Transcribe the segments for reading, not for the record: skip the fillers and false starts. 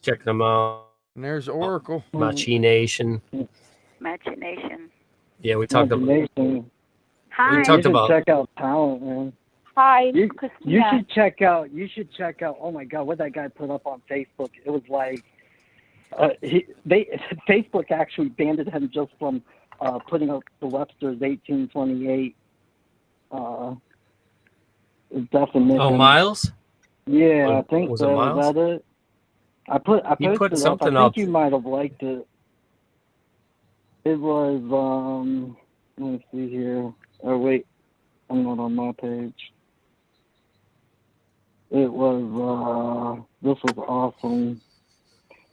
Checking them out. And there's Oracle. Machination. Machination. Yeah, Imagination. we Hi. You talked should about check out talent, man. Hi, You Christina. should check out. You should check out. Oh my God, what that guy put up on Facebook? It was like Facebook actually banned him just from putting up the Webster's 1828 definition. Oh, Miles. Yeah, I think Was it so. Miles? Is that it? I He put posted it up. I something think up. you might have liked it. It was let me see here. Oh wait, I'm not on my page. It was this was awesome.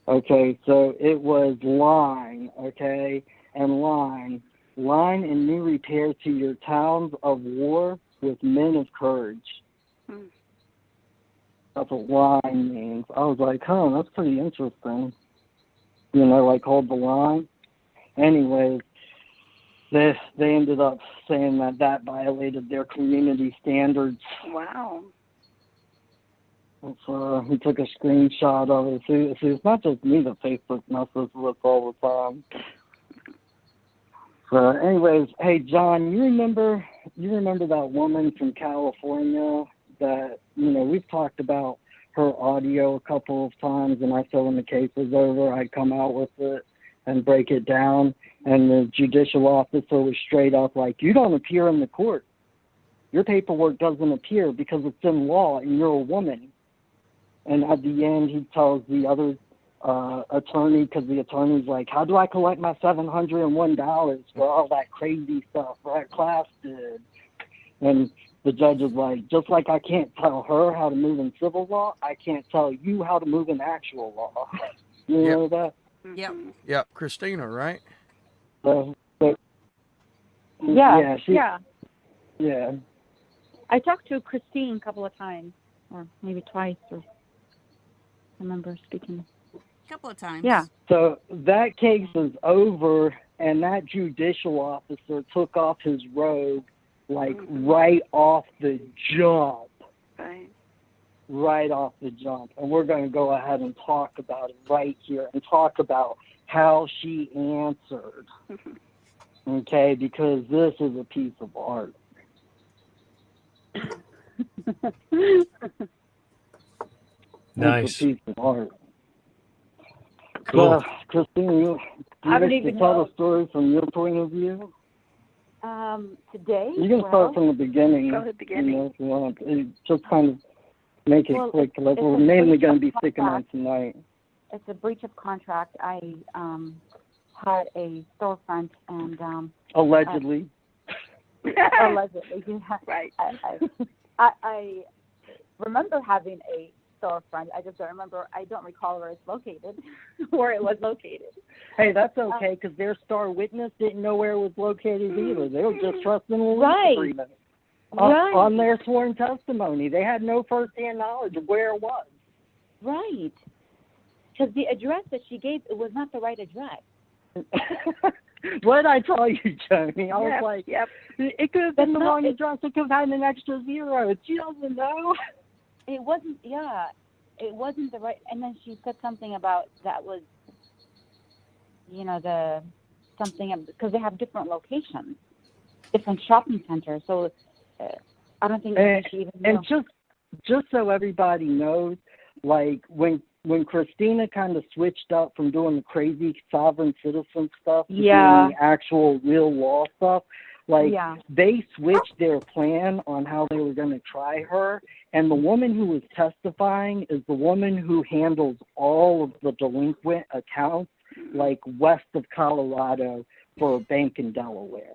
Okay, so it was line, okay, and line and new repair to your towns of war with men of courage. Hmm. That's what line means. I was like, huh, that's pretty interesting. You know, like hold the line. Anyways, they ended up saying that violated their community standards. Wow. So he took a screenshot of it. See, it's not just me that Facebook messes with all the time. So, anyways, hey John, you remember that woman from California that we've talked about her audio a couple of times, and I said when the case was over, I'd come out with it and break it down, and the judicial officer was straight up like, "You don't appear in the court. Your paperwork doesn't appear because it's in law, and you're a woman." And at the end, he tells the other attorney, because the attorney's like, "How do I collect my $701 for all that crazy stuff that class did?" And the judge is like, "Just like I can't tell her how to move in civil law, I can't tell you how to move in actual law." You know that? Yep. Yep, Christina, right? So, Yeah. yeah. I talked to Christine a couple of times, or maybe twice, or I remember speaking. A couple of times. Yeah. So that case is over, and that judicial officer took off his robe, like right off the jump. Right. Right off the jump. And we're going to go ahead and talk about it right here and talk about how she answered. Okay, because this is a piece of art. Nice. It's a piece of art. Cool. So, Christine, you wish to tell the story from your point of view? Today? You can start from the beginning. Go to the beginning. If you want. Just kind of make it quick, because we're mainly going to be sticking on tonight. It's a breach of contract. I had a storefront and... Allegedly. Allegedly, yeah. Right. I remember having a storefront. I just don't remember. I don't recall where it's located, where it was located. Hey, that's okay, because their star witness didn't know where it was located either. They were just trusting the lease agreement on their sworn testimony. They had no first-hand knowledge of where it was. Right. Because the address that she gave, it was not the right address. What did I tell you, Joni? I was like, it could have been the wrong address. It could have had an extra zero. She doesn't know. It wasn't, it wasn't the right, and then she said something about that was, because they have different locations, different shopping centers, so I don't think she even knew. And just so everybody knows, like, when Christina kind of switched up from doing the crazy sovereign citizen stuff to doing the actual real law stuff, they switched their plan on how they were going to try her. And the woman who was testifying is the woman who handles all of the delinquent accounts, like west of Colorado, for a bank in Delaware.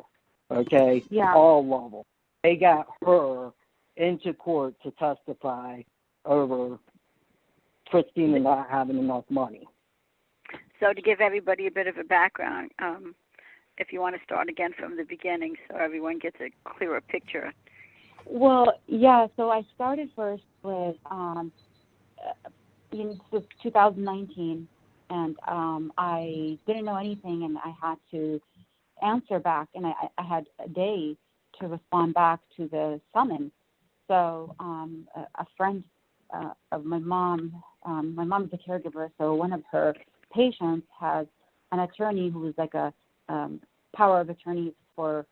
Okay? All of them. They got her into court to testify over Christina not having enough money. So to give everybody a bit of a background, if you want to start again from the beginning so everyone gets a clearer picture. Well, so I started first with in 2019, and I didn't know anything, and I had to answer back, and I had a day to respond back to the summons. So a friend of my mom. My mom's a caregiver, so one of her patients has an attorney who is like a power of attorney for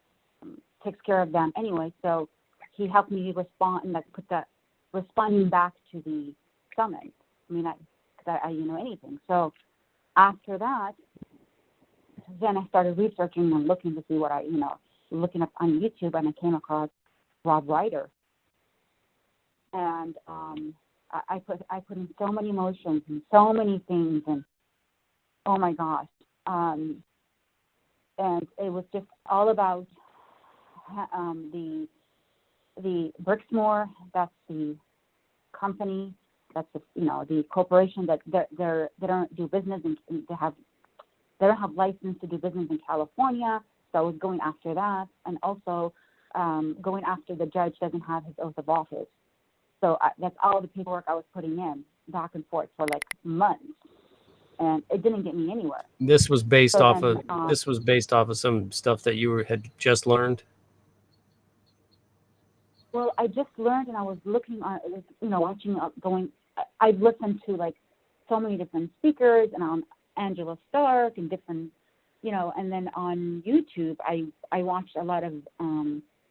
takes care of them anyway. So he helped me respond and like put that responding back to the summons. I mean, because I didn't know anything. So after that, then I started researching and looking to see what looking up on YouTube, and I came across Rob Ryder. And I put in so many emotions and so many things, and oh my gosh. And it was just all about the Brixmore. That's the company. That's the corporation that they don't do business and they don't have license to do business in California. So I was going after that, and also going after the judge doesn't have his oath of office. So that's all the paperwork I was putting in back and forth for like months, and it didn't get me anywhere. This was based So off then, of some stuff that you had just learned. Well, I just learned, and I was looking on, watching, I've listened to like so many different speakers, and on Angela Stark and different, and then on YouTube, I watched a lot of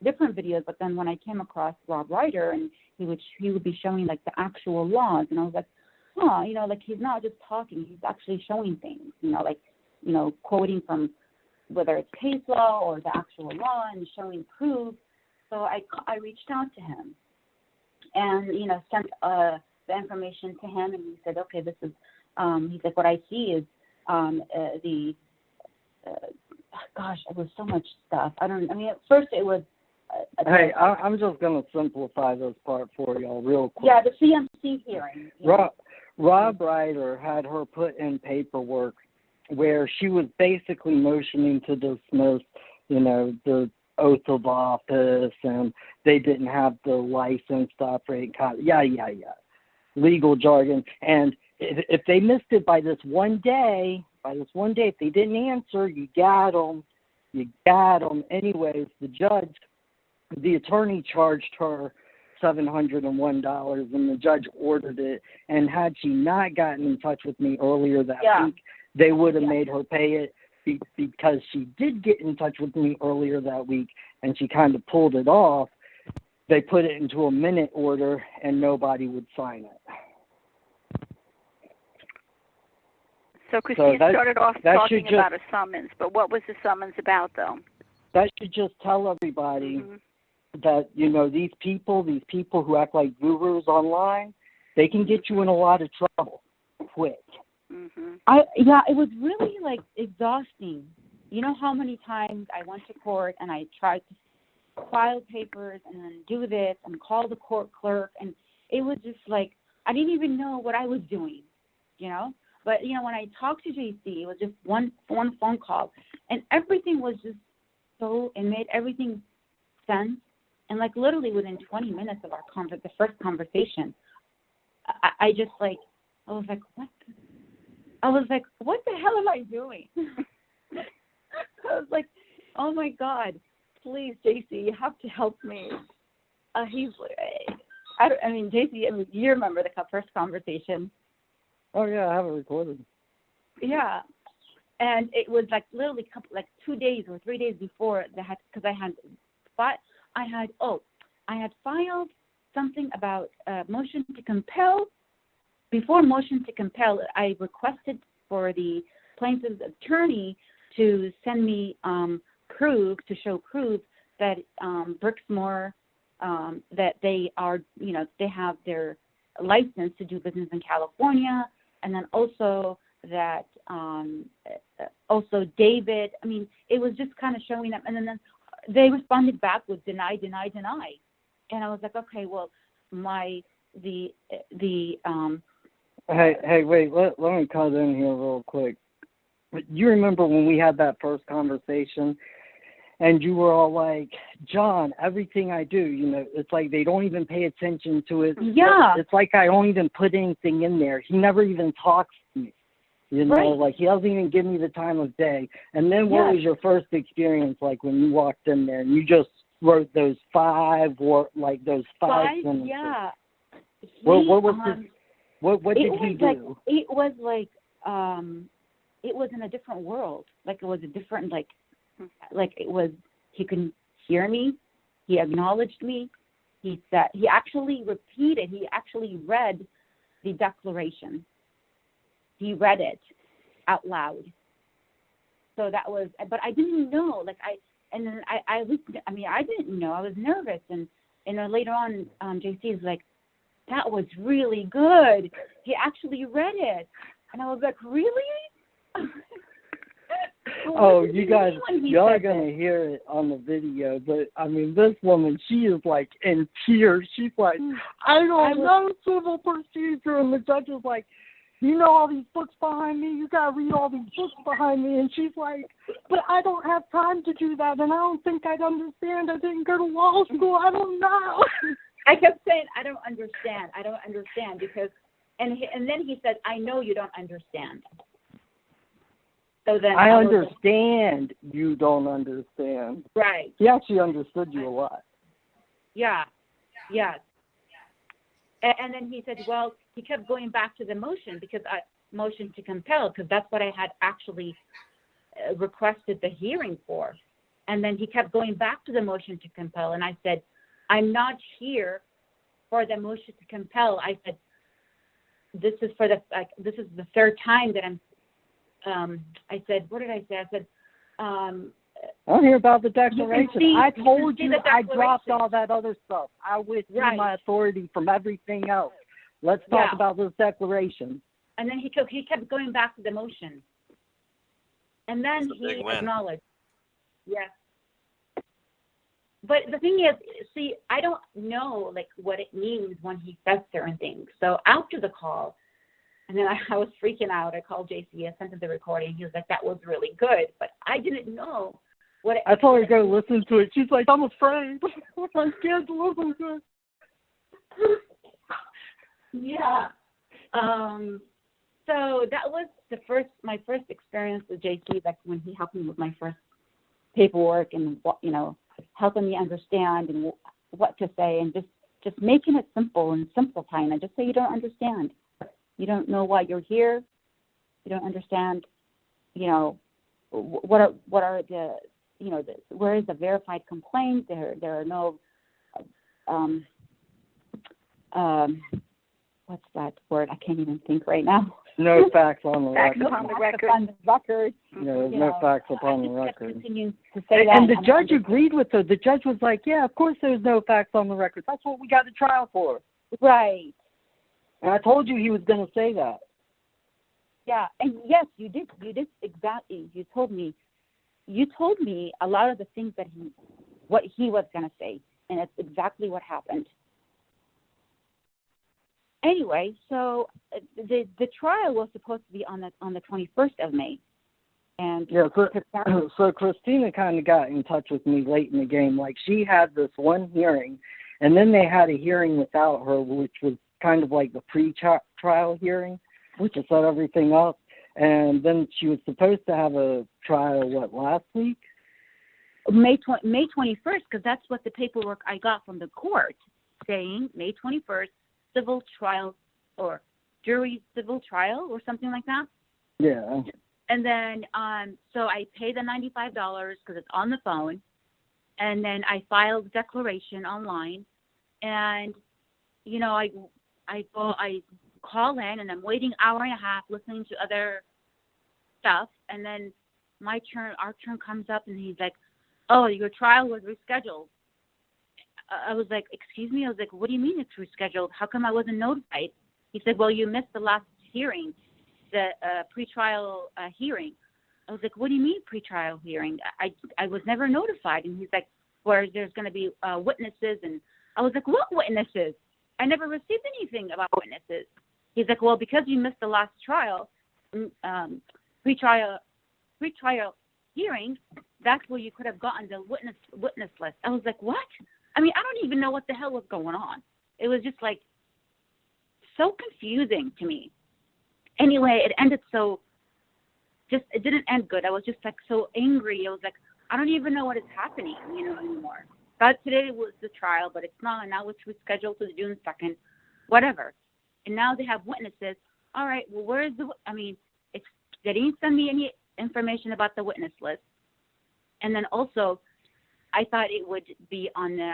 different videos. But then when I came across Rob Ryder, and he would be showing like the actual laws, and I was like, like he's not just talking, he's actually showing things, quoting from whether it's case law or the actual law and showing proof. So I reached out to him and, sent the information to him, and he said, okay, this is, he said, what I see is it was so much stuff. At first it was. Hey, I'm just going to simplify this part for y'all real quick. Yeah, the CMC hearing. Rob Ryder had her put in paperwork where she was basically motioning to dismiss, the oath of office, and they didn't have the license to operate, legal jargon. And if they missed it by this one day, if they didn't answer, you got them. Anyways, the attorney charged her $701, and the judge ordered it. And had she not gotten in touch with me earlier that week, they would have made her pay it, because she did get in touch with me earlier that week, and she kind of pulled it off. They put it into a minute order, and nobody would sign it. So Christine started off talking about a summons, but what was the summons about, though? That should just tell everybody that, these people who act like gurus online, they can get you in a lot of trouble quick. Mm-hmm. It was really like exhausting. You know how many times I went to court and I tried to file papers and then do this and call the court clerk, and it was just like I didn't even know what I was doing, But when I talked to JC, it was just one phone call, and everything was just it made everything sense. And like literally within 20 minutes of the first conversation, I was like, what? I was like, what the hell am I doing? I was like, oh my God, please, JC, you have to help me. JC, you remember the first conversation. Oh yeah, I have it recorded. Yeah. And it was like literally 2 days or 3 days before because I had filed something about motion to compel. Before motion to compel, I requested for the plaintiff's attorney to send me proof that Brixmore, that they are, they have their license to do business in California, and then also that David. It was just kind of showing them, and then they responded back with deny, deny, deny, and I was like, okay, well, Hey, wait, let me cut in here real quick. You remember when we had that first conversation, and you were all like, John, everything I do, it's like they don't even pay attention to it. Yeah. It's like I don't even put anything in there. He never even talks to me. Right. Like he doesn't even give me the time of day. And then what was your first experience like when you walked in there and you just wrote those five sentences? Yeah. What was what did he do? It was in a different world. Like it was a different like it was. He could hear me. He acknowledged me. He actually read the declaration. He read it out loud. So that was, but I didn't know. I didn't know. I was nervous, and later on, JC is like, that was really good. He actually read it, and I was like, really? Oh, you guys, y'all are going to hear it on the video, but, I mean, this woman, she is, like, in tears. She's like, I don't know civil procedure, and the judge is like, you know all these books behind me? You got to read all these books behind me. And she's like, but I don't have time to do that, and I don't think I'd understand. I didn't go to law school. I don't know. I kept saying, I don't understand, because, and then he said, I know you don't understand. So then I understand you don't understand. Right. He actually understood you a lot. Yeah. Yes. And then he said, well, he kept going back to the motion motion to compel, because that's what I had actually requested the hearing for. And then he kept going back to the motion to compel, and I said, I'm not here for the motion to compel. I said, this is the third time that I said, what did I say? I said, I don't hear about the declaration. I told you I dropped all that other stuff. I withdrew my authority from everything else. Let's talk about this declaration. And then he kept going back to the motion. And then he acknowledged. Yes. But the thing is, see, I don't know what it means when he says certain things. So after the call, and then I was freaking out. I called JC. I sent him the recording. He was like, that was really good. But I didn't know what it I told her to go listen to it. She's like, I'm afraid. I'm scared to listen to it. Yeah. So that was my first experience with JC, when he helped me with my first paperwork and, helping me understand and what to say, and just making it simple and simplifying it. Just say you don't understand. You don't know why you're here. You don't understand, what are the, where is the verified complaint? There are no, what's that word? I can't even think right now. No facts on the record. Facts on the record. On the record. No facts upon the record. Continuing to say that. And the judge agreed with her. The judge was like, yeah, of course there's no facts on the record. That's what we got the trial for. Right. And I told you he was going to say that. Yeah, and yes, you did exactly. You told me a lot of the things what he was going to say, and it's exactly what happened. Anyway, so the trial was supposed to be on the 21st of May, and so Christina kind of got in touch with me late in the game. Like, she had this one hearing, and then they had a hearing without her, which was kind of like the pre-trial hearing, which set everything up. And then she was supposed to have a trial, last week? May 21st, because that's what the paperwork I got from the court, saying May 21st, civil trial or jury civil trial or something like that. Yeah. And then, so I paid the $95 because it's on the phone. And then I filed the declaration online. And, I call in, and I'm waiting hour and a half listening to other stuff, and then our turn comes up, and he's like, oh, your trial was rescheduled. I was like, excuse me? I was like, what do you mean it's rescheduled? How come I wasn't notified? He said, well, you missed the last hearing, the pretrial hearing. I was like, what do you mean pretrial hearing? I was never notified. And he's like, well, there's going to be witnesses. And I was like, what witnesses? I never received anything about witnesses. He's like, well, because you missed the last trial, pretrial hearing, that's where you could have gotten the witness list. I was like, what? I mean, I don't even know what the hell was going on. It was just so confusing to me. Anyway, it ended it didn't end good. I was just so angry. I was like, I don't even know what is happening, anymore. But today was the trial, but it's not. Now it's rescheduled to June 2nd. whatever. And now they have witnesses. All right, well, where's the, they didn't send me any information about the witness list. And then also, I thought it would be on the,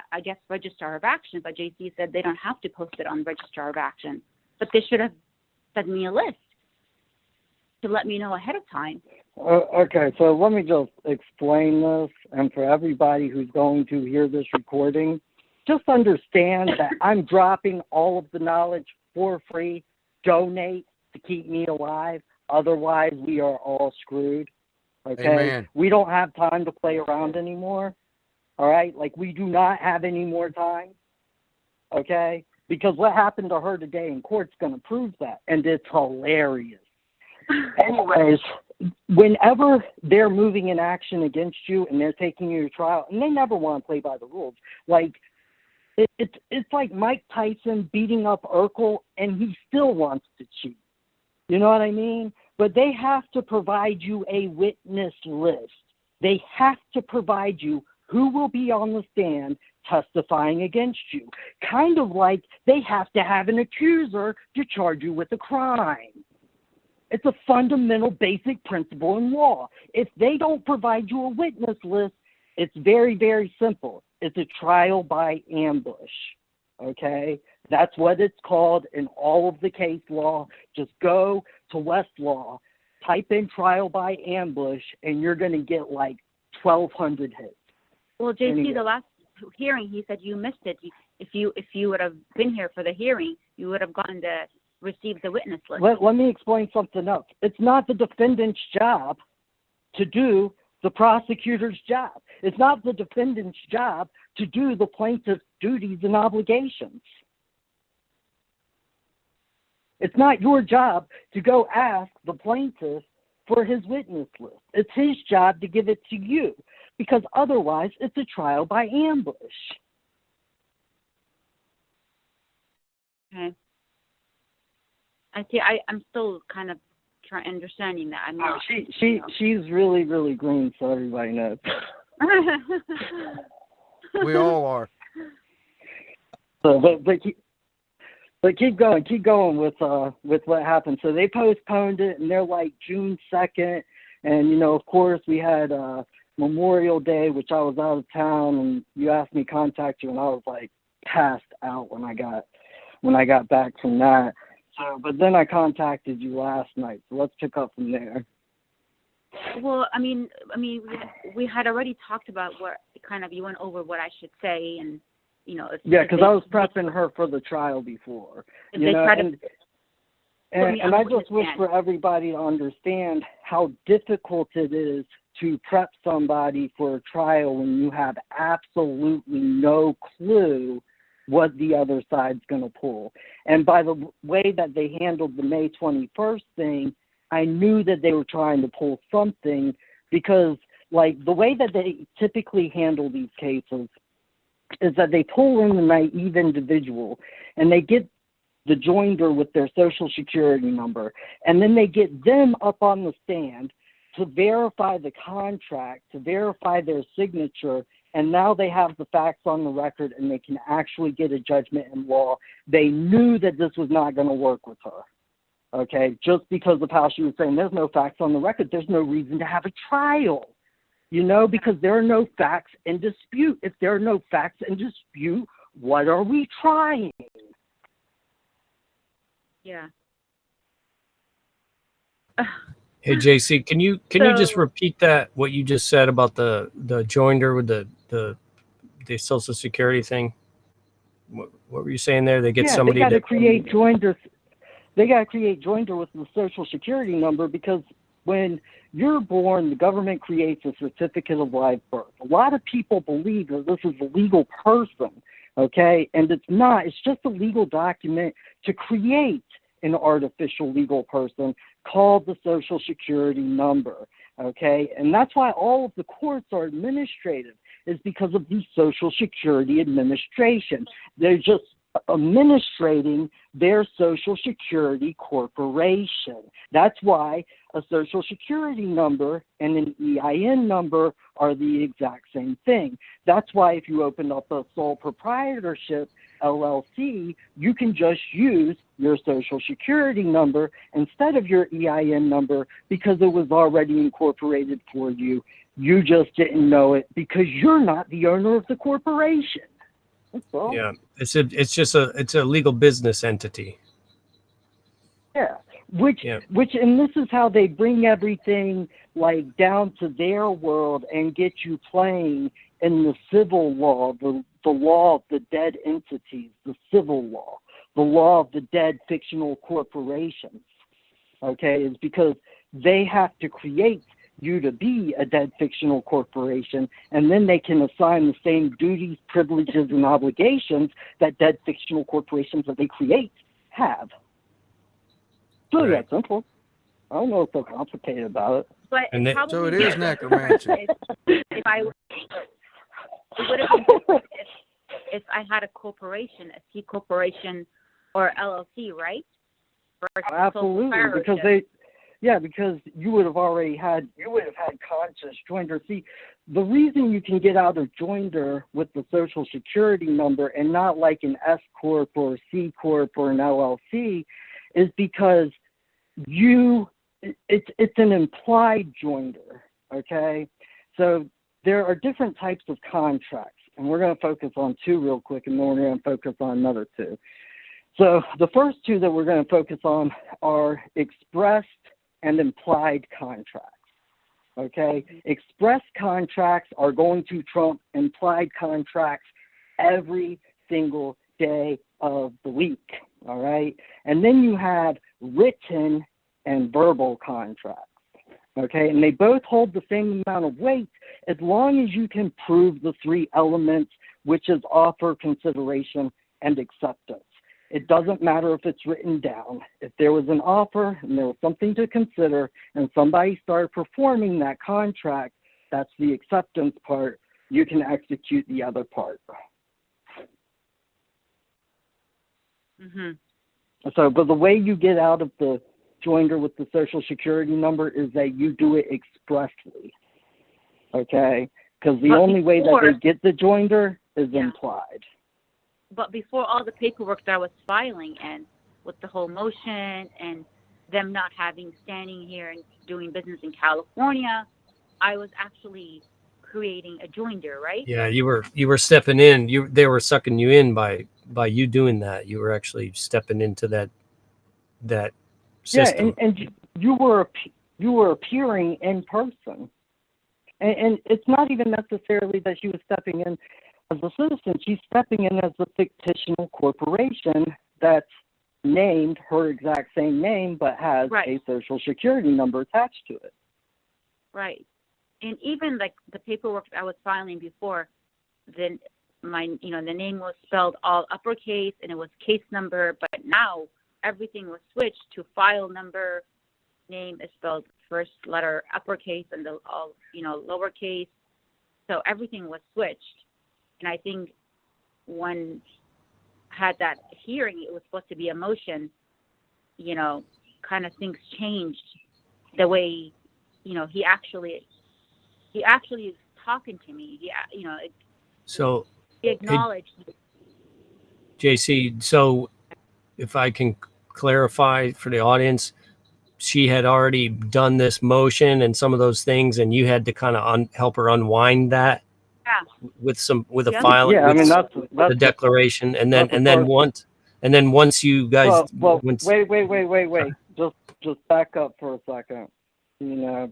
Registrar of Action, but JC said they don't have to post it on Registrar of Action. But they should have sent me a list to let me know ahead of time. Okay, so let me just explain this, and for everybody who's going to hear this recording, just understand that I'm dropping all of the knowledge for free. Donate to keep me alive. Otherwise, we are all screwed. Okay? Amen. We don't have time to play around anymore. All right? Like, we do not have any more time. Okay? Because what happened to her today in court's going to prove that, and it's hilarious. Anyways, whenever they're moving an action against you and they're taking you to trial, and they never want to play by the rules, like, it's like Mike Tyson beating up Urkel, and he still wants to cheat. You know what I mean? But they have to provide you a witness list. They have to provide you who will be on the stand testifying against you. Kind of like they have to have an accuser to charge you with a crime. It's a fundamental basic principle in law. If they don't provide you a witness list, it's very, very simple. It's a trial by ambush, okay? That's what it's called in all of the case law. Just go to Westlaw, type in trial by ambush, and you're going to get like 1,200 hits. Well, JC, the last hearing, he said you missed it. If you would have been here for the hearing, you would have gotten to receive the witness list. Let me explain something else. It's not the defendant's job to do the prosecutor's job. It's not the defendant's job to do the plaintiff's duties and obligations. It's not your job to go ask the plaintiff for his witness list. It's his job to give it to you, because otherwise it's a trial by ambush. Okay. I see. I'm still kind of understanding that. I'm not. She's really, really green, so everybody knows. We all are. So, but keep going with what happened. So they postponed it, and they're like June 2nd, and of course we had Memorial Day, which I was out of town, and you asked me to contact you, and I was like passed out when I got back from that. So, but then I contacted you last night, so let's pick up from there. Well, we had already talked about what kind of, you went over what I should say, and because I was prepping her for the trial before. And I just wish for everybody to understand how difficult it is to prep somebody for a trial when you have absolutely no clue what the other side's going to pull. And by the way that they handled the May 21st thing, I knew that they were trying to pull something, because, like, the way that they typically handle these cases is that they pull in the naive individual and they get the joinder with their social security number, and then they get them up on the stand to verify the contract, to verify their signature, and now they have the facts on the record and they can actually get a judgment in law. They knew that this was not going to work with her, okay? Just because of how she was saying there's no facts on the record, there's no reason to have a trial, because there are no facts in dispute. If there are no facts in dispute, what are we trying? Yeah. Hey, JC, can you just repeat what you just said about the joinder with the Social Security thing? What were you saying there? They get somebody. They got to create joinder. They got to create joinder with the Social Security number, because when you're born, the government creates a certificate of live birth. A lot of people believe that this is a legal person, okay? And it's not. It's just a legal document to create an artificial legal person called the Social Security number, okay? And that's why all of the courts are administrative, is because of the Social Security Administration. They're just administrating their Social Security corporation. That's why a Social Security number and an EIN number are the exact same thing. That's why if you open up a sole proprietorship LLC, you can just use your Social Security number instead of your EIN number because it was already incorporated for you. You just didn't know it because you're not the owner of the corporation. That's all. Yeah, it's a legal business entity. Yeah. Which and this is how they bring everything like down to their world and get you playing in the civil law, the law of the dead entities, the civil law, the law of the dead fictional corporations. Okay, is because they have to create you to be a dead fictional corporation, and then they can assign the same duties, privileges, and obligations that dead fictional corporations that they create have. It's really that simple. I don't know what's so complicated about it. But So it is necromancy. If I, it would have been different if I had a corporation, a C corporation or LLC, right? Versus Absolutely, because you would have had conscious joinder. See, the reason you can get out of joinder with the Social Security number and not like an S corp or a C corp or an LLC is because it's an implied joinder. Okay, so there are different types of contracts, and we're going to focus on two real quick, and then we're going to focus on another two. So the first two that we're going to focus on are expressed and implied contracts. Okay? Express contracts are going to trump implied contracts every single day of the week. All right? And then you have written and verbal contracts. Okay? And they both hold the same amount of weight as long as you can prove the three elements, which is offer, consideration, and acceptance. It doesn't matter if it's written down. If there was an offer and there was something to consider and somebody started performing that contract, that's the acceptance part. You can execute the other part. Mm-hmm. So, but the way you get out of the joinder with the Social Security number is that you do it expressly. Okay? Because the only way that they get the joinder is implied. But before all the paperwork that I was filing and with the whole motion and them not having standing here and doing business in California, I was actually creating a joinder, right? Yeah, you were stepping in. They were sucking you in by you doing that. You were actually stepping into that system. Yeah, and you were appearing in person, and it's not even necessarily that she was stepping in as a citizen. She's stepping in as a fictional corporation that's named her exact same name, but has a Social Security number attached to it. Right. And even like the paperwork I was filing before, then the name was spelled all uppercase and it was case number, but now everything was switched to file number. Name is spelled first letter uppercase and the all lowercase. So everything was switched. And I think when had that hearing, it was supposed to be a motion, kind of things changed the way, he actually is talking to me. So he acknowledged. JC, so if I can clarify for the audience, she had already done this motion and some of those things, and you had to kind of help her unwind that. With a file, that's the declaration, and then once you guys, wait, just back up for a second,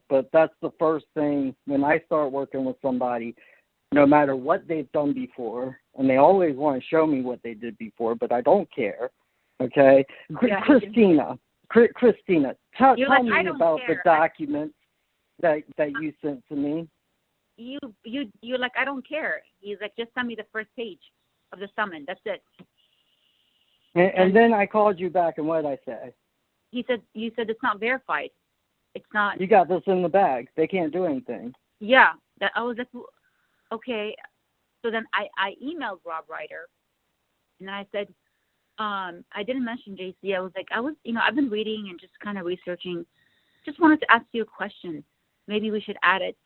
but that's the first thing when I start working with somebody, no matter what they've done before, and they always want to show me what they did before, but I don't care. Okay, Christina, tell me about the documents that you sent to me. You're like, I don't care. He's like, just send me the first page of the summons. That's it. And then I called you back, and what did I say? You said it's not verified. It's not. You got this in the bag. They can't do anything. Yeah. Okay. So then I emailed Rob Ryder, and I said, I didn't mention JC. I was like, I've been reading and just kind of researching. Just wanted to ask you a question. Maybe we should add it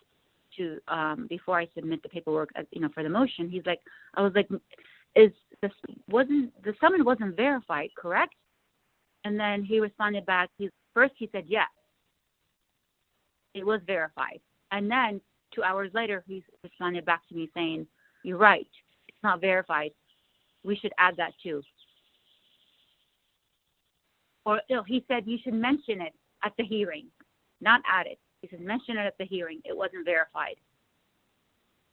to before I submit the paperwork, for the motion. I was like, the summons wasn't verified, correct? And then he responded back. First he said yes, it was verified, and then 2 hours later he responded back to me saying, "You're right, it's not verified. We should add that too." Or he said you should mention it at the hearing, not add it. He said mention it at the hearing. It wasn't verified.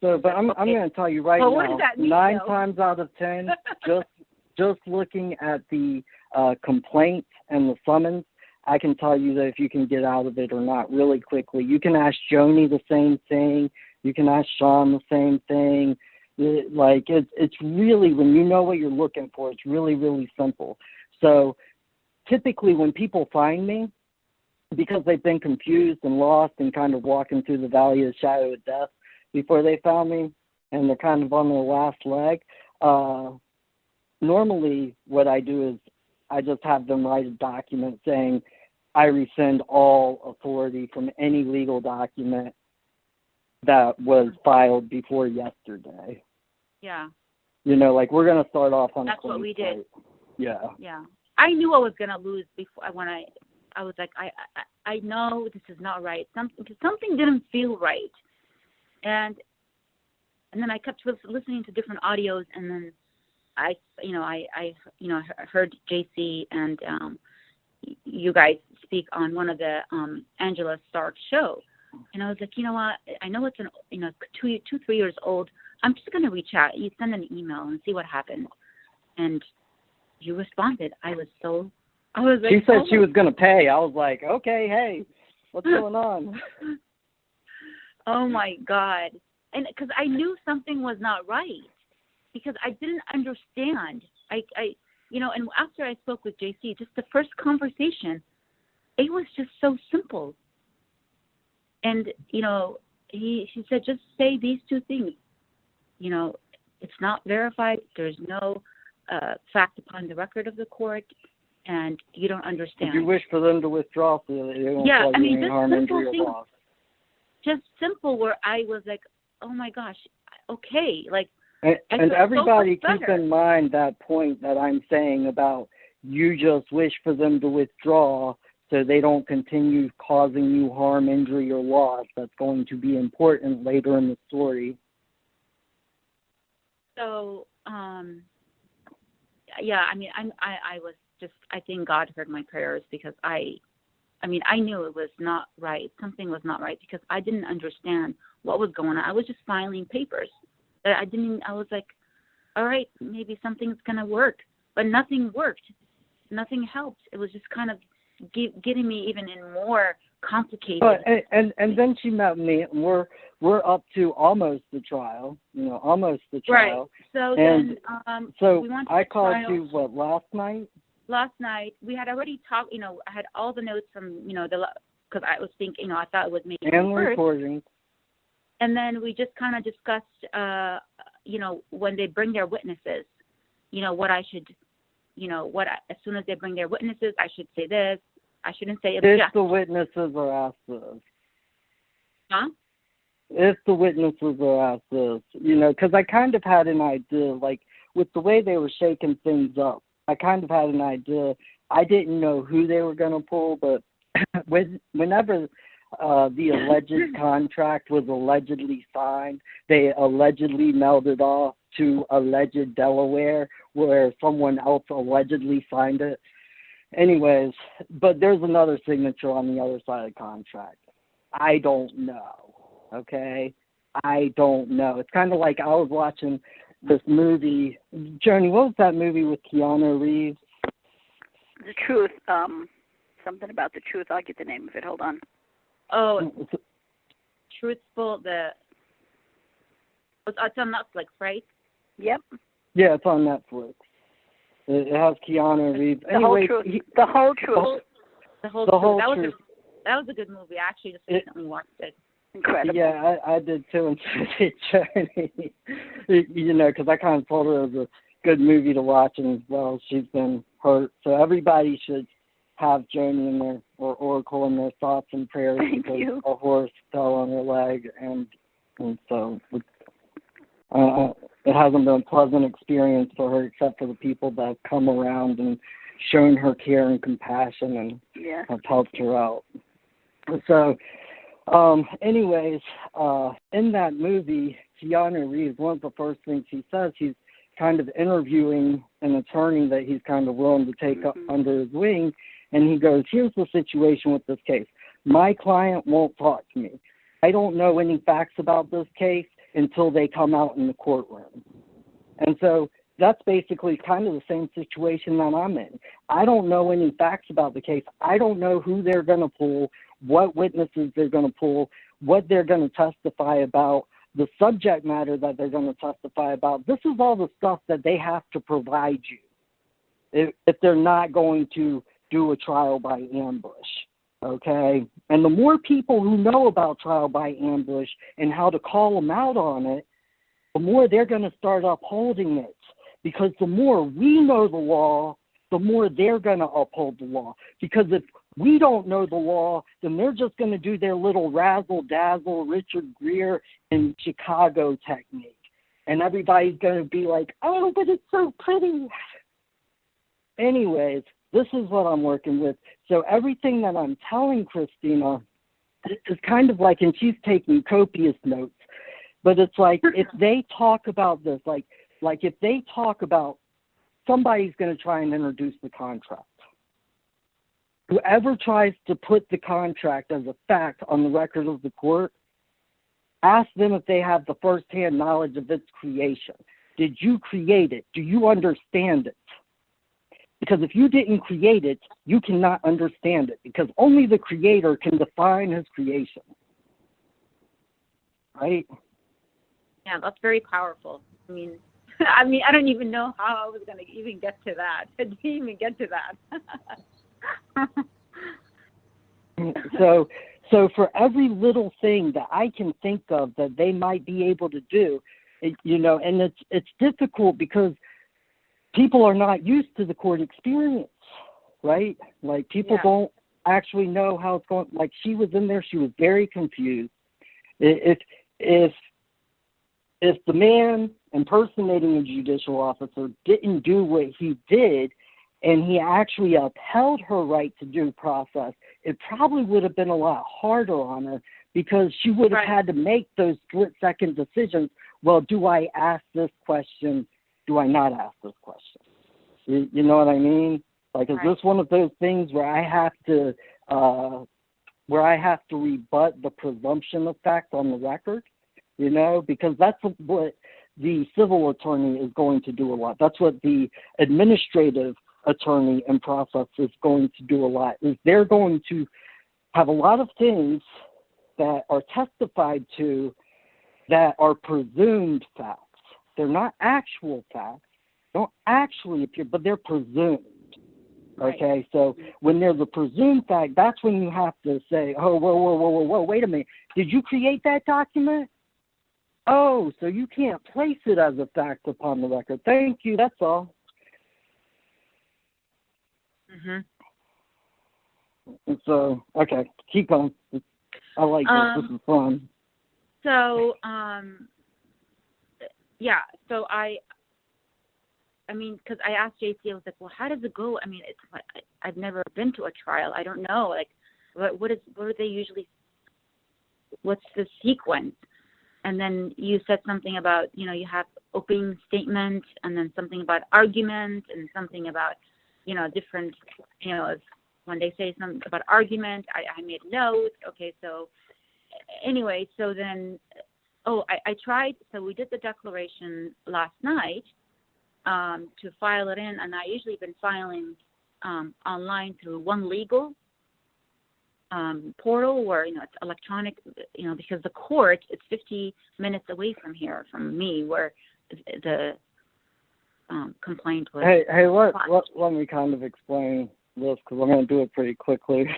So, but I'm going to tell you right now, what does that mean, 9 though? times out of 10, just looking at the complaint and the summons, I can tell you that if you can get out of it or not really quickly. You can ask Joni the same thing. You can ask Sean the same thing. It's really, when you know what you're looking for, it's really, really simple. So typically when people find me, because they've been confused and lost and kind of walking through the valley of the shadow of death before they found me, and they're kind of on their last leg, normally what I do is I just have them write a document saying, I rescind all authority from any legal document that was filed before yesterday. Yeah. We're going to start off on That's what we did. Yeah. Yeah. I knew I was going to lose before when I was like, I know this is not right. Something didn't feel right. And then I kept listening to different audios, and then I heard JC and you guys speak on one of the Angela Stark's show, and I was like, you know what? I know it's 2-3 years old. I'm just gonna reach out. You send an email and see what happens. And you responded. I was like, she said she was gonna pay. I was like, okay, hey, what's going on? Oh my God! And because I knew something was not right, because I didn't understand. And after I spoke with JC, just the first conversation, it was just so simple. And she said, just say these two things. It's not verified. There's no fact upon the record of the court, and you don't understand. If you wish for them to withdraw, so that they don't cause you any harm, injury, or loss. Just simple, where I was like, oh my gosh, okay, like. And everybody keep in mind that point that I'm saying about you just wish for them to withdraw so they don't continue causing you harm, injury, or loss. That's going to be important later in the story. So, yeah, I was just, I think God heard my prayers, because I knew it was not right. Something was not right, because I didn't understand what was going on. I was just filing papers. I was like, all right, maybe something's going to work. But nothing worked. Nothing helped. It was just kind of getting me even in more complicated. And then she met me, and we're up to almost the trial, almost the trial. Right. So and then, so we went to I called trial. you, last night? Last night, we had already talked, I had all the notes from, because I was thinking, I thought it was maybe and first. recordings. And then we just kind of discussed, when they bring their witnesses, what I should, as soon as they bring their witnesses, I should say this. I shouldn't say object. If the witnesses are asked this. Huh? If the witnesses are asked this, because I kind of had an idea, like, with the way they were shaking things up, I kind of had an idea. I didn't know who they were going to pull, but whenever the alleged contract was allegedly signed, they allegedly mailed it off to alleged Delaware, where someone else allegedly signed it. Anyways, but there's another signature on the other side of the contract. I don't know, okay? I don't know. It's kind of like I was watching this movie. Joni, what was that movie with Keanu Reeves? The Truth. Something about the truth. I'll get the name of it. Hold on. Oh, Truthful. It's on Netflix, right? Yep. Yeah, it's on Netflix. It has Keanu Reeves. The whole truth. The whole truth. The whole truth. That was a good movie. I actually just recently watched it. Incredible. Yeah, I did too, and so did Joni. Because I kind of told her good movie to watch, and well, she's been hurt. So everybody should have Joni in their, or Oracle in their thoughts and prayers. Thank because you. a horse fell on her leg, and so it hasn't been a pleasant experience for her, except for the people that have come around and shown her care and compassion and have helped her out. So, anyways, in that movie, Keanu Reeves, one of the first things he says, he's kind of interviewing an attorney that he's kind of willing to take under his wing, and he goes, here's the situation with this case. My client won't talk to me. I don't know any facts about this case until they come out in the courtroom. And so that's basically kind of the same situation that I'm in. I don't know any facts about the case. I don't know who they're going to pull, what witnesses they're going to pull, what they're going to testify about, the subject matter that they're going to testify about. This is all the stuff that they have to provide you if they're not going to do a trial by ambush, okay? And the more people who know about trial by ambush and how to call them out on it, the more they're going to start upholding it. Because the more we know the law, the more they're going to uphold the law. Because if we don't know the law, then they're just going to do their little razzle-dazzle Richard Gere in Chicago technique. And everybody's going to be like, oh, but it's so pretty. Anyways, this is what I'm working with. So everything that I'm telling Christina is kind of like, and she's taking copious notes, but it's like if they talk about this, like if they talk about somebody's going to try and introduce the contract. Whoever tries to put the contract as a fact on the record of the court, ask them if they have the first-hand knowledge of its creation. Did you create it? Do you understand it? Because if you didn't create it, you cannot understand it, because only the creator can define his creation. Right? Yeah, that's very powerful. I mean, I don't even know how I was going to even get to that. I didn't even get to that. So for every little thing that I can think of that they might be able to do, and it's difficult because people are not used to the court experience, right? Like people don't actually know how it's going. Like she was in there, she was very confused. If the man impersonating a judicial officer didn't do what he did, and he actually upheld her right to due process, it probably would have been a lot harder on her, because she would have had to make those split-second decisions. Well, do I ask this question? Do I not ask this question? You know what I mean? Like, is this one of those things where I have to rebut the presumption of fact on the record? Because that's what the civil attorney is going to do a lot. That's what the administrative attorney and process is going to do a lot, is they're going to have a lot of things that are testified to that are presumed facts. They're not actual facts. They don't actually appear, but they're presumed. Okay, so when there's a presumed fact, that's when you have to say, oh, whoa, wait a minute. Did you create that document? Oh, so you can't place it as a fact upon the record. Thank you, that's all. And so, okay, keep going. I like this. This is fun. So, so I mean, because I asked JC, I was like, well, how does it go? I mean, I've never been to a trial. I don't know. Like, what are they usually, what's the sequence? And then you said something about, you have opening statement, and then something about argument, and something about, different, when they say something about argument, I made notes. Okay, so anyway, so then, I tried, so we did the declaration last night to file it in, and I usually been filing online through One Legal portal, where, it's electronic, because the court, it's 50 minutes away from here, from me, where the complaint was. Hey, let me kind of explain this, because I'm going to do it pretty quickly.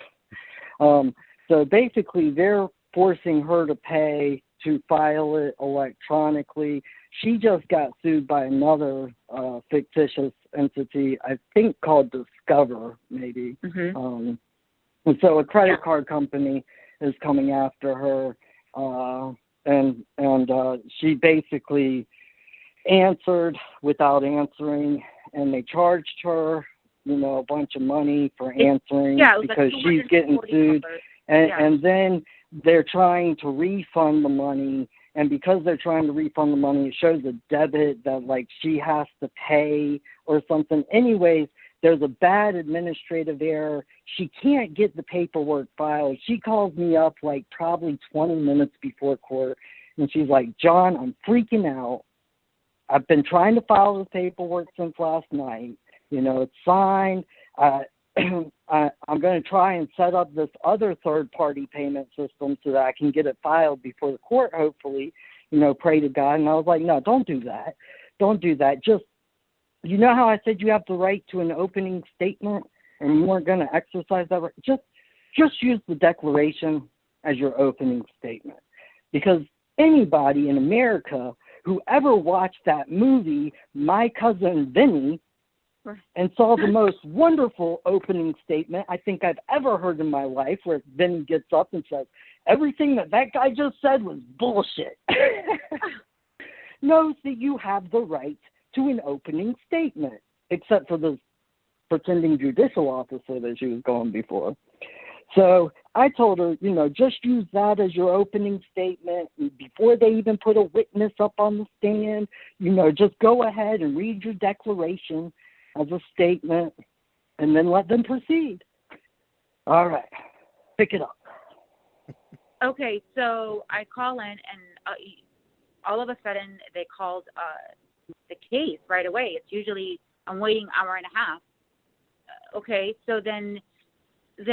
So basically, they're forcing her to pay to file it electronically. She just got sued by another fictitious entity, I think called Discover, maybe. Mm-hmm. And so a credit card company is coming after her, and she basically answered without answering, and they charged her, a bunch of money for answering because she's getting sued. And then they're trying to refund the money, and because they're trying to refund the money, it shows a debit that, like, she has to pay or something. Anyways, there's a bad administrative error. She can't get the paperwork filed. She calls me up, like, probably 20 minutes before court, and she's like, John, I'm freaking out. I've been trying to file the paperwork since last night. It's signed. I'm going to try and set up this other third-party payment system so that I can get it filed before the court, hopefully, pray to God. And I was like, no, don't do that. Don't do that. Just, how I said you have the right to an opening statement and you weren't going to exercise that right? Just use the Declaration as your opening statement. Because anybody in America who ever watched that movie, My Cousin Vinny, and saw the most wonderful opening statement I think I've ever heard in my life, where Vinny gets up and says, everything that guy just said was bullshit, knows that you have the right to an opening statement, except for the pretending judicial officer that she was going before. So I told her, just use that as your opening statement. And before they even put a witness up on the stand, just go ahead and read your declaration as a statement, and then let them proceed. All right, pick it up. Okay, so I call in, and all of a sudden they called the case right away. It's usually I'm waiting an hour and a half. Okay, so then he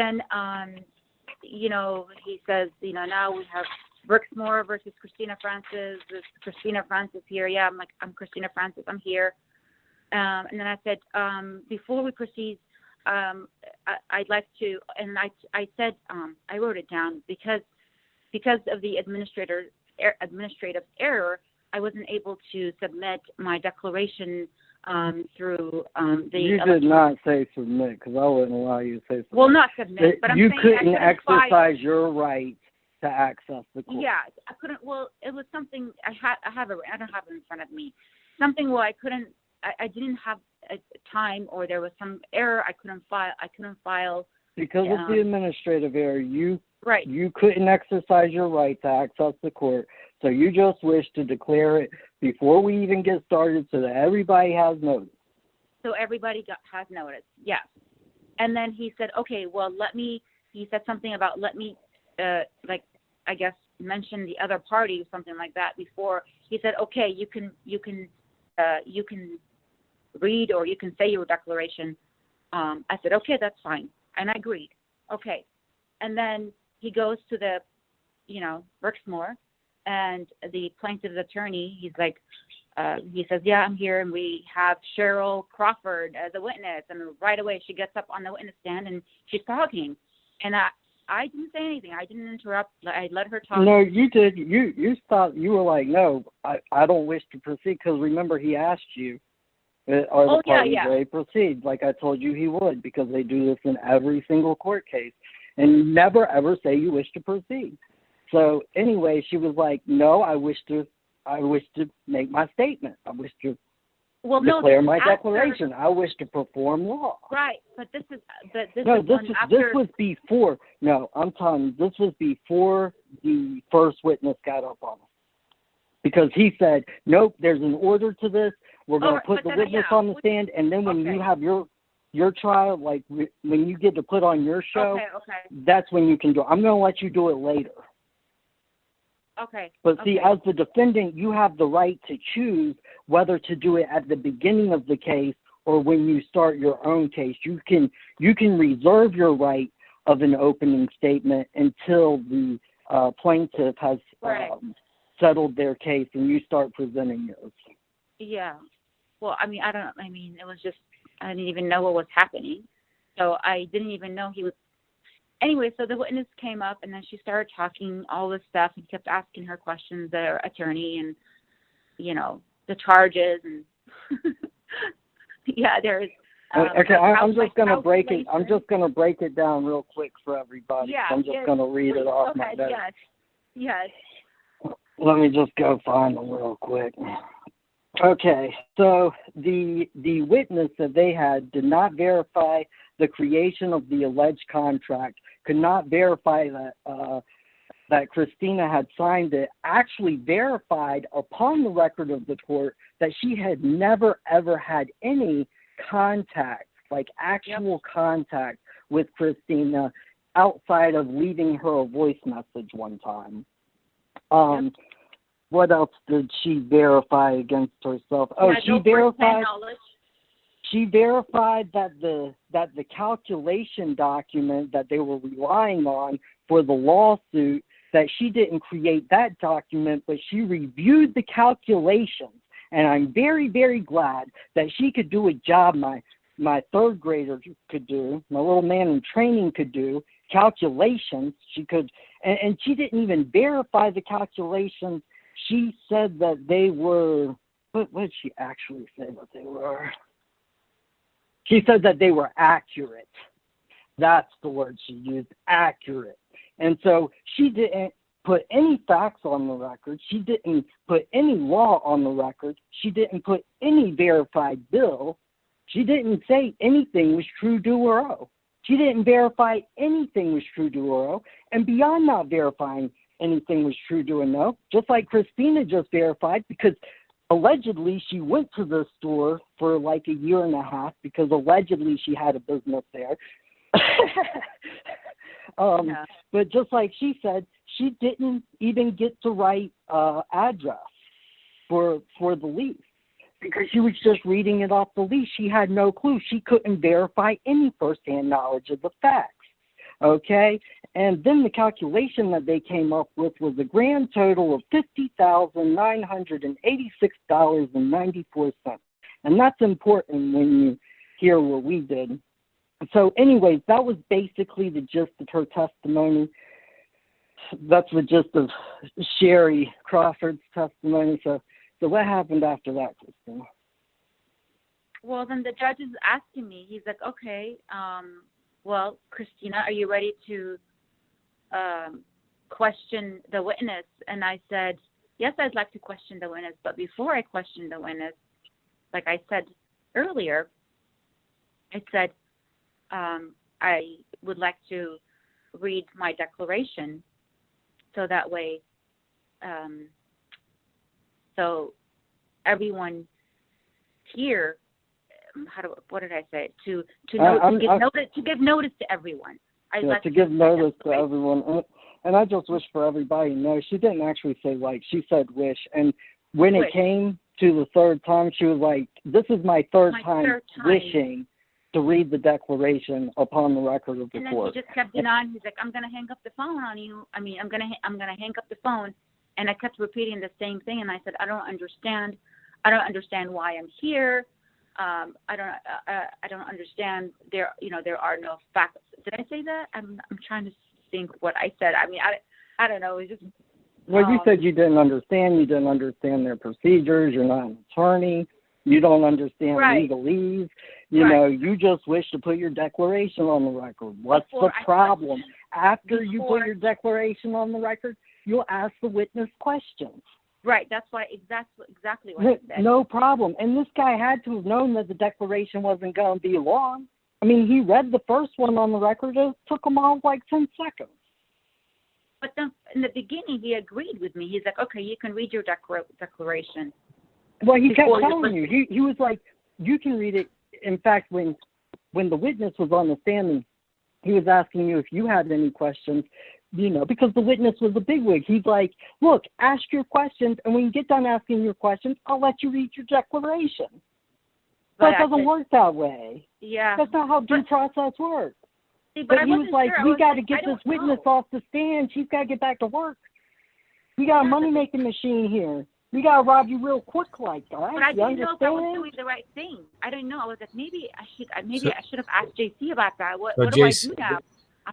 says, now we have Brixmore versus Christina Francis. Is Christina Francis here? Yeah, I'm like, I'm Christina Francis. I'm here. And then I said, before we proceed, I'd like to, and I said, I wrote it down because of the administrative error, I wasn't able to submit my declaration through the. You did not say submit, because I wouldn't allow you to say submit. Well, not submit, but I'm saying couldn't I couldn't exercise your right to access the court. Yeah, I couldn't. Well, it was something I don't have it in front of me. Something where I couldn't. I didn't have a time, or there was some error. I couldn't file. Because of the administrative error, you right. You couldn't exercise your right to access the court, so you just wish to declare it before we even get started, so that everybody has notice. So everybody has notice. Yes. And then he said, okay, well, he said something about I guess mention the other party or something like that before. He said, okay, you can read or you can say your declaration. I said, okay, that's fine. And I agreed. Okay. And then he goes to the, Brixmore, and the plaintiff's attorney, he's like, he says, yeah, I'm here, and we have Cheryl Crawford as a witness. And right away she gets up on the witness stand and she's talking. And I didn't say anything. I didn't interrupt. I let her talk. No, you did. You stopped. You were like, no, I don't wish to proceed, because remember he asked you, are the parties ready to proceed? Like I told you he would, because they do this in every single court case. And you never, ever say you wish to proceed. So anyway, she was like, no, I wish to make my statement. I wish to declare my declaration. I wish to perform law. Right, but this was before. No, I'm telling you, this was before the first witness got up on us. Because he said, nope, there's an order to this. We're going to put the witness on the stand, and then when you have your trial, like when you get to put on your show, that's when you can do it. I'm going to let you do it later. Okay. But see, as the defendant, you have the right to choose whether to do it at the beginning of the case or when you start your own case. You can reserve your right of an opening statement until the plaintiff has settled their case and you start presenting yours. Yeah. Well, it was just, I didn't even know what was happening. So I didn't even know he was, anyway, so the witness came up, and then she started talking all this stuff, and kept asking her questions, the attorney, and the charges, and yeah, there's. Okay, I'm just gonna break it. I'm just gonna break it down real quick for everybody. Yeah, I'm just gonna read it off my desk. Yes. Let me just go find them real quick. Okay, so the witness that they had did not verify the creation of the alleged contract, could not verify that Christina had signed it, actually verified upon the record of the court that she had never, ever had any contact, like actual contact with Christina outside of leaving her a voice message one time. What else did she verify against herself? Oh, she verified that the calculation document that they were relying on for the lawsuit, that she didn't create that document, but she reviewed the calculations. And I'm very, very glad that she could do a job my third grader could do, my little man in training could do, calculations. She could, and she didn't even verify the calculations. She said that they were, what did she actually say that they were? She said that they were accurate. That's the word she used, accurate. And so she didn't put any facts on the record. She didn't put any law on the record. She didn't put any verified bill. She didn't say anything was true, do, or owe. She didn't verify anything was true, do, or owe. And beyond not verifying anything was true, do, or no, just like Christina just verified, because allegedly she went to the store for like a year and a half because allegedly she had a business there. But just like she said, she didn't even get to write address for the lease because she was just reading it off the lease. She had no clue. She couldn't verify any firsthand knowledge of the facts. Okay? And then the calculation that they came up with was a grand total of $50,986.94. And that's important when you hear what we did. So anyways, that was basically the gist of her testimony. That's the gist of Sherry Crawford's testimony. So what happened after that, Christina? Well, then the judge is asking me, he's like, okay, well, Christina, are you ready to question the witness? And I said, yes, I'd like to question the witness. But before I question the witness, like I said earlier, I said, I would like to read my declaration so that way, so everyone here, what did I say? To give notice to everyone. To give notice to everyone. And I just wish for everybody to know, she didn't actually say like, she said wish. And when it came to the third time, she was like, this is my third time wishing to read the declaration upon the record of the court. And then he just kept it on. He's like, I'm going to hang up the phone on you. I mean, I'm going to hang up the phone. And I kept repeating the same thing. And I said, I don't understand why I'm here. I don't understand. There are no facts. Did I say that? I'm trying to think what I said. I mean, I don't know. It was just. Well, you said you didn't understand. You didn't understand their procedures. You're not an attorney. You don't understand legalese. You just wish to put your declaration on the record. What's the problem? After you put your declaration on the record, you'll ask the witness questions. Right. That's why exactly what I said. No problem. And this guy had to have known that the declaration wasn't going to be long. I mean, he read the first one on the record. It took him all like 10 seconds. But then in the beginning, he agreed with me. He's like, okay, you can read your declaration. Well, he kept telling you. He was like, you can read it. In fact, when the witness was on the stand, he was asking you if you had any questions, because the witness was a bigwig. He's like, look, ask your questions, and when you get done asking your questions, I'll let you read your declaration. But it doesn't work that way. Yeah. That's not how due process works. See, but he was like, we got to get this witness off the stand. She's got to get back to work. We got a money-making machine here. We got to rob you real quick like that. But I didn't know if I was doing the right thing. I didn't know. I was like, maybe I should have asked JC about that. What do I do now?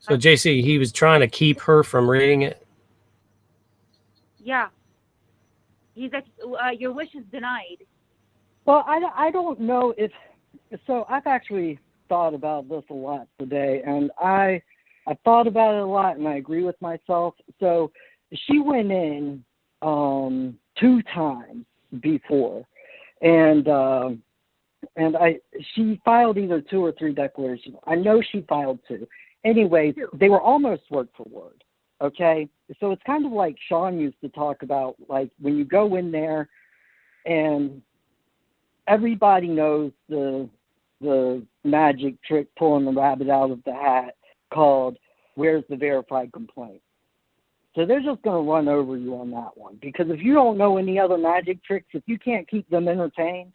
So JC, he was trying to keep her from reading it. Yeah. He's like, your wish is denied. Well, I don't know if so. I've actually thought about this a lot today, and I've thought about it a lot, and I agree with myself. So she went in 2 times before, and she filed either 2 or 3 declarations. I know she filed 2. Anyways, they were almost word for word. Okay, so it's kind of like Sean used to talk about, like when you go in there and everybody knows the magic trick pulling the rabbit out of the hat called "Where's the verified complaint?" So they're just going to run over you on that one, because if you don't know any other magic tricks, if you can't keep them entertained,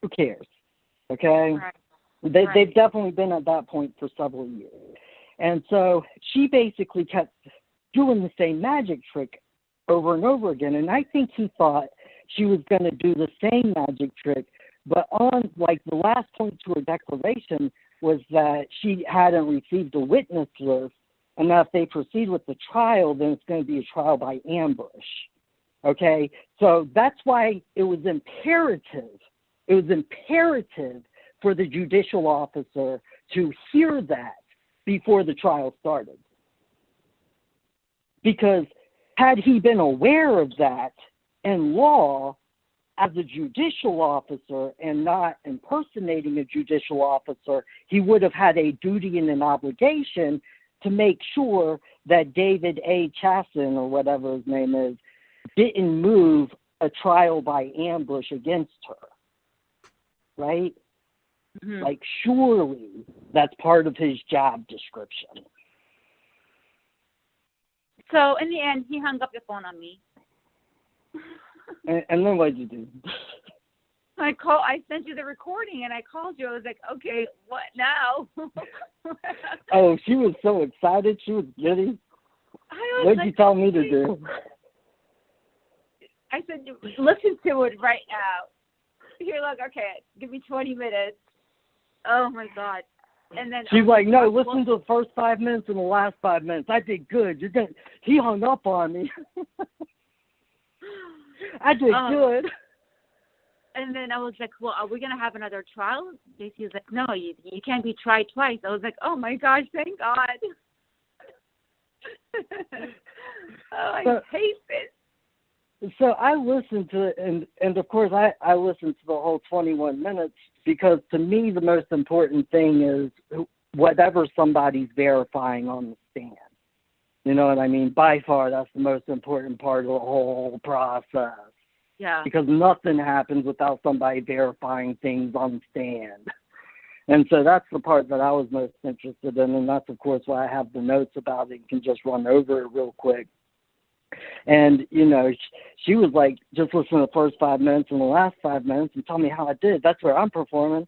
who cares? Okay, Right. They've definitely been at that point for several years. And so she basically kept doing the same magic trick over and over again. And I think he thought she was going to do the same magic trick, but on like the last point to her declaration was that she hadn't received a witness list, and that if they proceed with the trial, then it's going to be a trial by ambush. Okay, so that's why it was imperative. It was imperative for the judicial officer to hear that before the trial started. Because had he been aware of that in law as a judicial officer and not impersonating a judicial officer, he would have had a duty and an obligation to make sure that David A. Chasson, or whatever his name is, didn't move a trial by ambush against her. Right? Mm-hmm. Like, surely that's part of his job description. So in the end, he hung up the phone on me. And then what did you do? I sent you the recording, and I called you. I was like, okay, what now? Oh, she was so excited. She was giddy. What did you tell me to do? I said, listen to it right now. Here, look, okay, give me 20 minutes. Oh, my God. And then she's like, no, listen to the first 5 minutes and the last 5 minutes. I did good. He hung up on me. I did good. And then I was like, well, are we going to have another trial? JC was like, no, you can't be tried twice. I was like, oh, my gosh, thank God. I hate this. So I listened to it, and of course I listened to the whole 21 minutes, because to me the most important thing is whatever somebody's verifying on the stand. You know what I mean? By far, that's the most important part of the whole process. Yeah. Because nothing happens without somebody verifying things on the stand. And so that's the part that I was most interested in, and that's, of course, why I have the notes about it and can just run over it real quick. And, you know, she was like, just listen to the first 5 minutes and the last 5 minutes and tell me how I did. That's where I'm performing.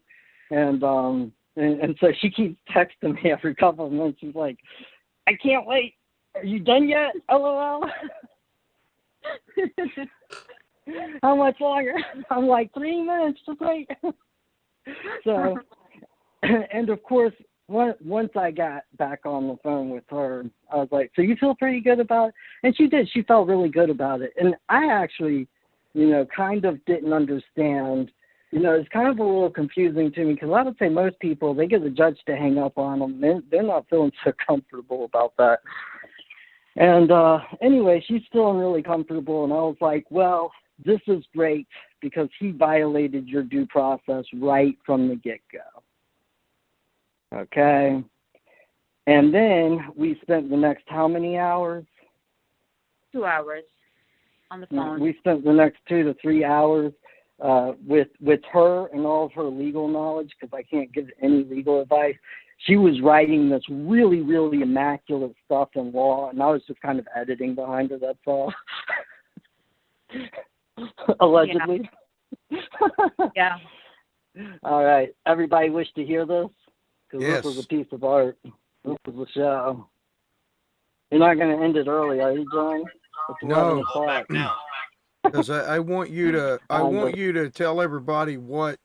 And so she keeps texting me every couple of minutes. She's like, I can't wait. Are you done yet? LOL. How much longer? I'm like, 3 minutes, just wait. So, and of course, once I got back on the phone with her, I was like, so you feel pretty good about it? And she did. She felt really good about it. And I actually, you know, kind of didn't understand. You know, it's kind of a little confusing to me, because I would say most people, they get the judge to hang up on them. They're not feeling so comfortable about that. And anyway, she's feeling really comfortable. And I was like, well, this is great, because he violated your due process right from the get-go. Okay. And then we spent the next how many hours? 2 hours on the phone. We spent the next 2 to 3 hours with her and all of her legal knowledge, because I can't give any legal advice. She was writing this really, really immaculate stuff in law, and I was just kind of editing behind her, that's all. Allegedly. Yeah. All right. Everybody wish to hear this? Because Yes. This was a piece of art. This was a show. You're not going to end it early, are you, John? It's 11 No. o'clock. Because I want you to tell everybody what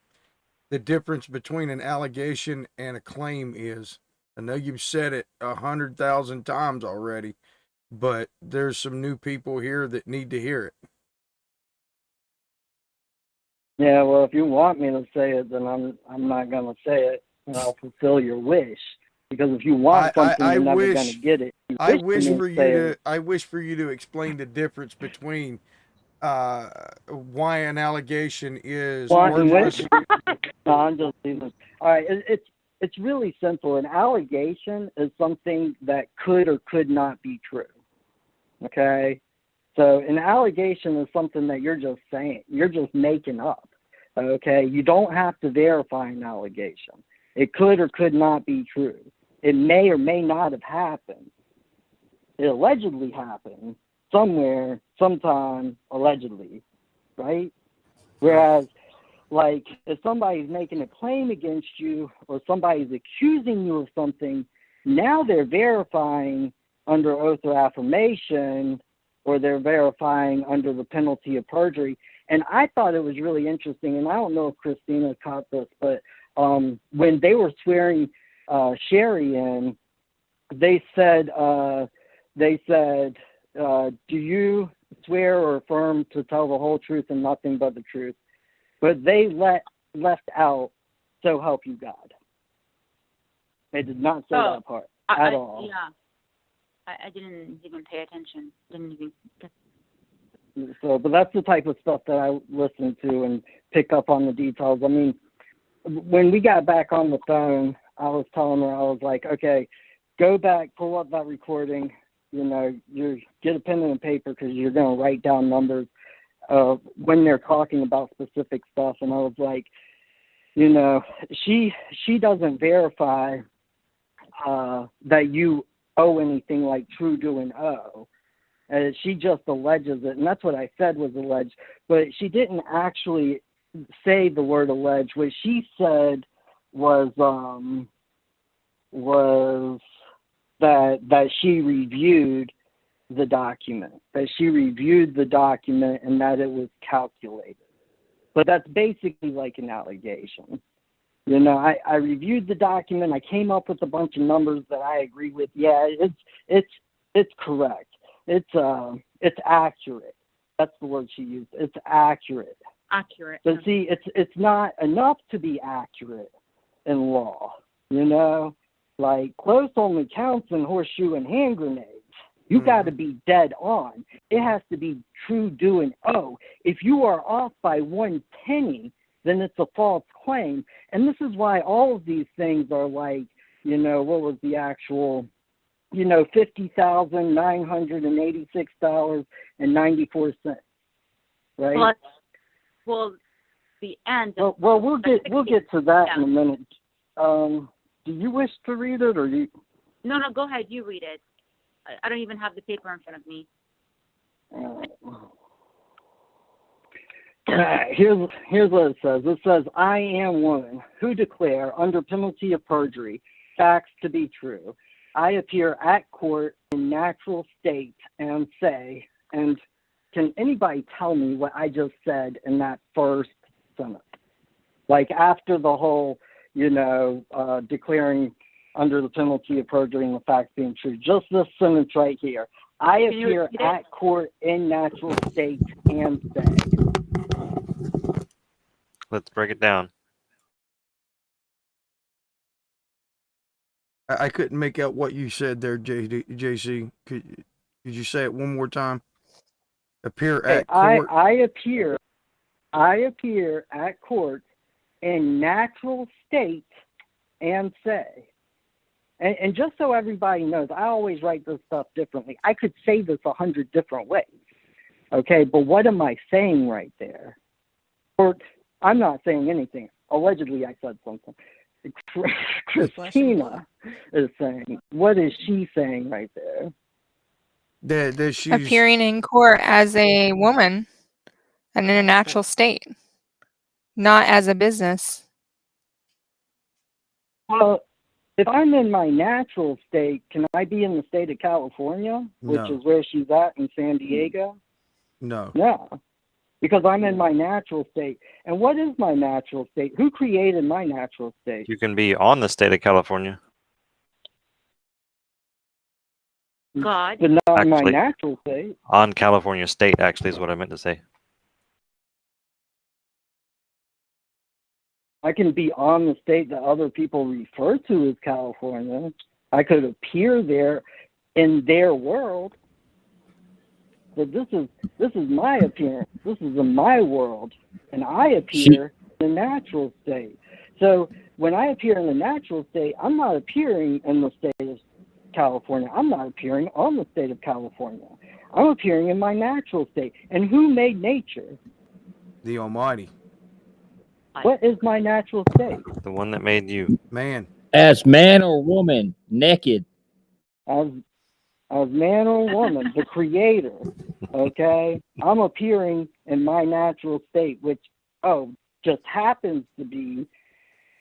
the difference between an allegation and a claim is. I know you've said it 100,000 times already, but there's some new people here that need to hear it. Yeah, well, if you want me to say it, then I'm not gonna say it, and I'll fulfill your wish. Because if you want something, you're never gonna get it. I wish for you to explain the difference between why an allegation is worthless. No, I'm just teasing. All right, it's really simple. An allegation is something that could or could not be true. Okay, so an allegation is something that you're just saying, you're just making up. Okay, you don't have to verify an allegation. It could or could not be true. It may or may not have happened. It allegedly happened somewhere, sometime, allegedly, right? Whereas, like, if somebody's making a claim against you or somebody's accusing you of something, now they're verifying under oath or affirmation, or they're verifying under the penalty of perjury. And I thought it was really interesting, and I don't know if Christina caught this, but when they were swearing Sherry in, they said, do you swear or affirm to tell the whole truth and nothing but the truth? But they left out, so help you God. They did not say that part at all. Yeah, I didn't even pay attention. Didn't even. So, but that's the type of stuff that I listen to and pick up on the details. I mean, when we got back on the phone, I was telling her, I was like, okay, go back, pull up that recording. You know, you get a pen and a paper because you're going to write down numbers when they're talking about specific stuff. And I was like, you know, she doesn't verify that you owe anything like true do and owe. She just alleges it, and that's what I said was alleged. But she didn't actually say the word alleged. What she said was that she reviewed the document, and that it was calculated. But that's basically like an allegation. You know, I reviewed the document. I came up with a bunch of numbers that I agree with. Yeah, it's correct. It's accurate. That's the word she used. It's accurate. Accurate. But see, it's not enough to be accurate in law. You know, like close only counts in horseshoe and hand grenades. You got to be dead on. It has to be true do and owe. If you are off by 1 penny, then it's a false claim. And this is why all of these things are like, you know, what was the actual, you know, $50,986.94, right? Well, the end. Well, we'll get to that in a minute. Do you wish to read it, or you? No, go ahead. You read it. I don't even have the paper in front of me. Here's what it says. It says, I am one who declare under penalty of perjury facts to be true. I appear at court in natural state and say, and can anybody tell me what I just said in that first sentence? Like after the whole, you know, declaring under the penalty of perjury and the facts being true. Just this sentence right here. I appear at court in natural state and say. Let's break it down. I couldn't make out what you said there, JC. Could you say it one more time? Appear at court. I appear at court in natural state and say. And just so everybody knows, I always write this stuff differently. I could say this 100 different ways. Okay, but what am I saying right there? Or I'm not saying anything. Allegedly, I said something. Christina is saying, what is she saying right there? That she's appearing in court as a woman and in a natural state, not as a business. Well, if I'm in my natural state, can I be in the state of California, which is where she's at in San Diego? No. No, because I'm in my natural state. And what is my natural state? Who created my natural state? You can be on the state of California. God. but not in my Actually- natural state. On California state, actually, is what I meant to say. I can be on the state that other people refer to as California. I could appear there in their world, but this is my appearance. This is in my world, and I appear in the natural state. So when I appear in the natural state, I'm not appearing in the state of California. I'm not appearing on the state of California. I'm appearing in my natural state. And who made nature? The Almighty. What is my natural state? The one that made you. Man. As man or woman, naked. As man or woman, the creator, okay? I'm appearing in my natural state, which, just happens to be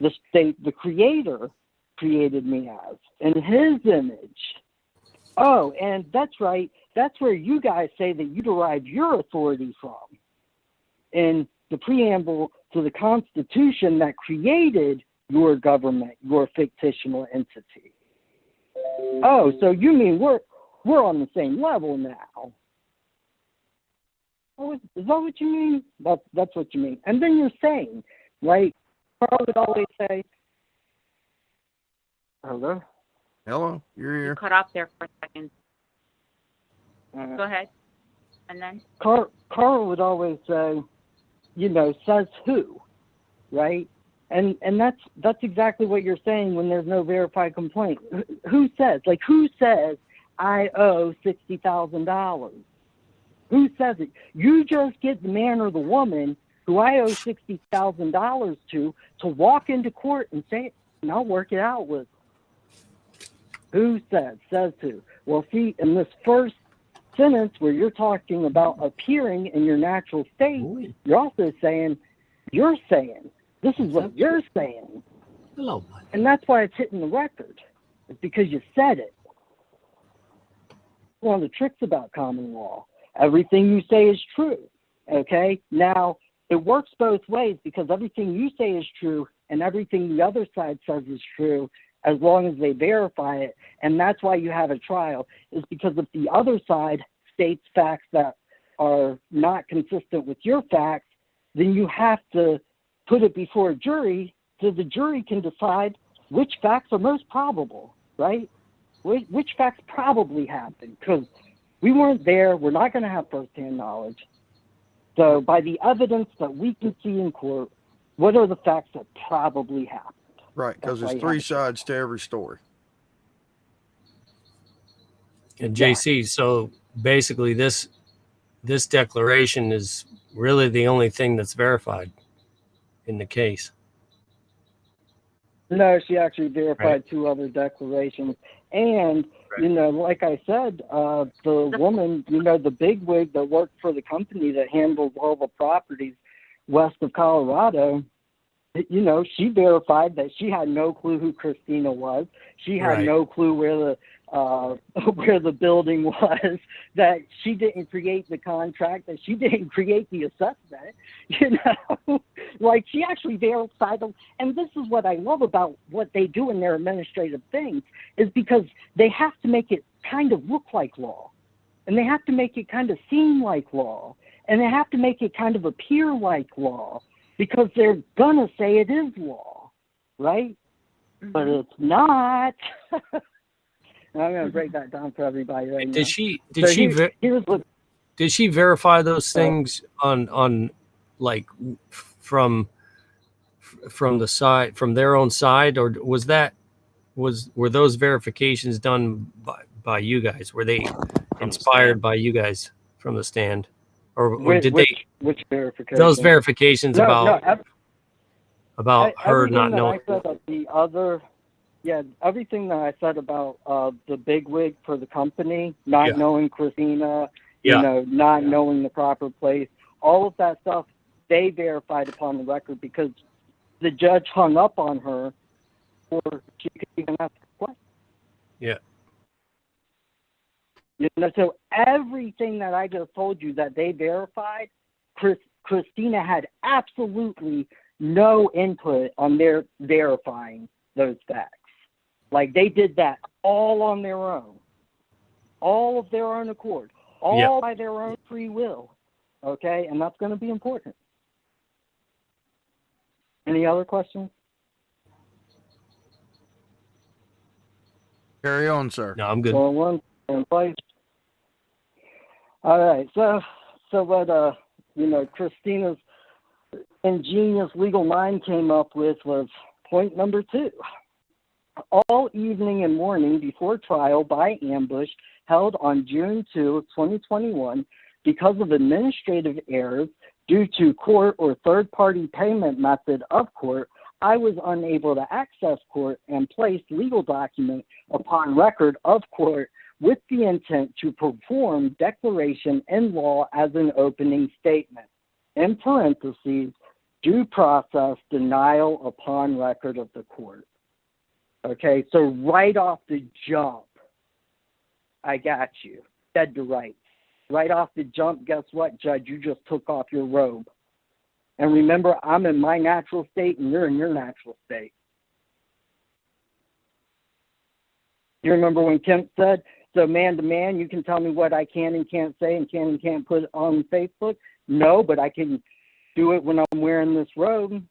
the state the creator created me as, in his image. Oh, and that's right. That's where you guys say that you derive your authority from. In the preamble to the Constitution that created your government, your fictional entity. Oh, so you mean we're on the same level now? Oh, is that what you mean? That's what you mean. And then you're saying, right? Carl would always say, "Hello." Hello, you're You here. cut off there for a second. Go ahead. And then? Carl would always say, says who, right? And that's exactly what you're saying when there's no verified complaint. Who says I owe $60,000? Who says it? You just get the man or the woman who I owe $60,000 to walk into court and say it, and I'll work it out with them. Who says who? Well, see, in this first sentence where you're talking about appearing in your natural state, you're also saying, this is what you're saying. Hello. And that's why it's hitting the record. It's because you said it. One of the tricks about common law. Everything you say is true. Okay? Now, it works both ways because everything you say is true and everything the other side says is true as long as they verify it. And that's why you have a trial, is because if the other side states facts that are not consistent with your facts, then you have to put it before a jury so the jury can decide which facts are most probable, right? Which facts probably happened, because we weren't there. We're not going to have firsthand knowledge. So by the evidence that we can see in court, what are the facts that probably happened? Right, because there's three sides to every story. And JC, so basically this declaration is really the only thing that's verified in the case. No, she actually verified two other declarations. And, like I said, the woman, the bigwig that worked for the company that handles all the properties west of Colorado, she verified that she had no clue who Christina was. She had no clue where the building was, that she didn't create the contract, that she didn't create the assessment, like she actually verified them. And this is what I love about what they do in their administrative things, is because they have to make it kind of look like law, and they have to make it kind of seem like law, and they have to make it kind of appear like law, because they're gonna say it is law, right? Mm-hmm. But it's not. I'm gonna break that down for everybody right now. Did she verify those things on like from the side, from their own side, or were those verifications done by you guys? Were they inspired by you guys from the stand, or did they? Which verification? Those verifications about her not knowing. Everything that I said about the bigwig for the company, not knowing Christina, not knowing the proper place, all of that stuff, they verified upon the record because the judge hung up on her before she could even ask a question. Yeah. So everything that I just told you that they verified, Christina had absolutely no input on their verifying those facts. Like, they did that all on their own. all of their own accord, all Yep. by their own free will. Okay, and that's going to be important. Any other questions? Carry on, sir. No, I'm good. So one in place. All right, so what Christina's ingenious legal mind came up with was point number 2. All evening and morning before trial by ambush held on June 2, 2021, because of administrative errors due to court or third-party payment method of court, I was unable to access court and place legal document upon record of court with the intent to perform declaration in law as an opening statement. In parentheses, due process denial upon record of the court. Okay, so right off the jump, I got you, dead to rights. Right off the jump, guess what, Judge? You just took off your robe. And remember, I'm in my natural state and you're in your natural state. You remember when Kemp said, so man to man, you can tell me what I can and can't say and can and can't put on Facebook? No, but I can do it when I'm wearing this robe.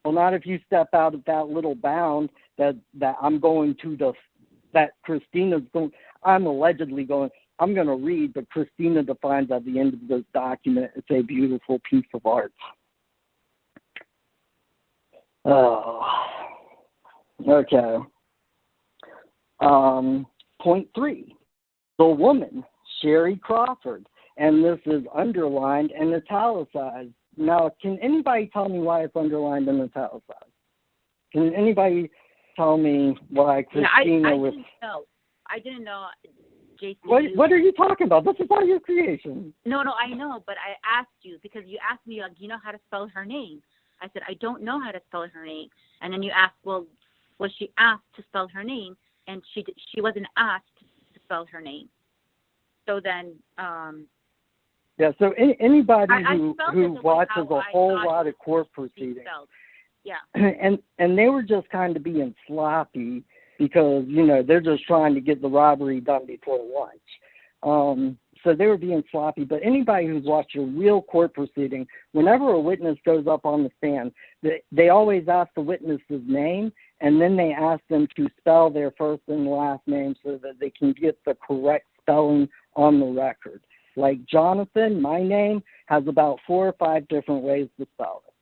Well, not if you step out of that little bound that I'm going to that Christina's going, I'm allegedly going, I'm going to read, but Christina defines at the end of this document, it's a beautiful piece of art. Oh, okay. Point 3, the woman, Sherry Crawford, and this is underlined and italicized. Now, can anybody tell me why it's underlined and italicized? Can anybody tell me why Christina was... I didn't know. JC, what are you talking about? This is all your creation. No, I know, but I asked you because you asked me, like, you know how to spell her name? I said, I don't know how to spell her name. And then you asked, well, was she asked to spell her name? And she wasn't asked to spell her name. So then... yeah, so anybody who watches a whole lot of court proceedings, yeah, and they were just kind of being sloppy because, they're just trying to get the robbery done before lunch. So they were being sloppy. But anybody who's watched a real court proceeding, whenever a witness goes up on the stand, they always ask the witness's name, and then they ask them to spell their first and last name so that they can get the correct spelling on the record. Like Jonathan, my name, has about 4 or 5 different ways to spell it.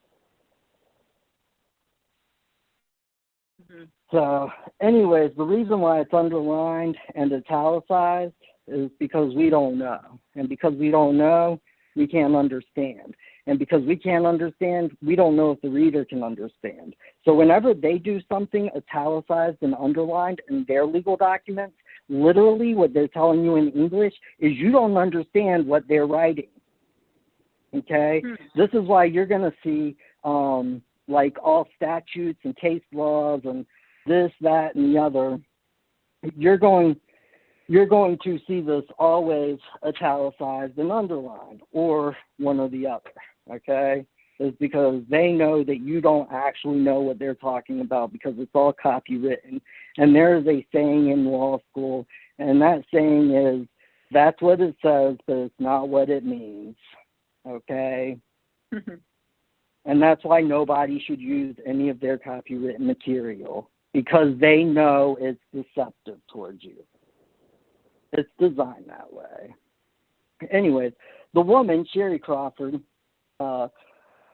Mm-hmm. So, anyways, the reason why it's underlined and italicized is because we don't know. And because we don't know, we can't understand. And because we can't understand, we don't know if the reader can understand. So whenever they do something italicized and underlined in their legal documents, literally what they're telling you in English is you don't understand what they're writing. Okay? This is why you're going to see like all statutes and case laws and this, that, and the other. You're going to see this always italicized and underlined, or one or the other. Okay? It's because they know that you don't actually know what they're talking about because it's all copywritten. And there is a saying in law school, and that saying is, that's what it says, but it's not what it means. Okay? And that's why nobody should use any of their copywritten material, because they know it's deceptive towards you. It's designed that way. Anyways, the woman, Sherry Crawford,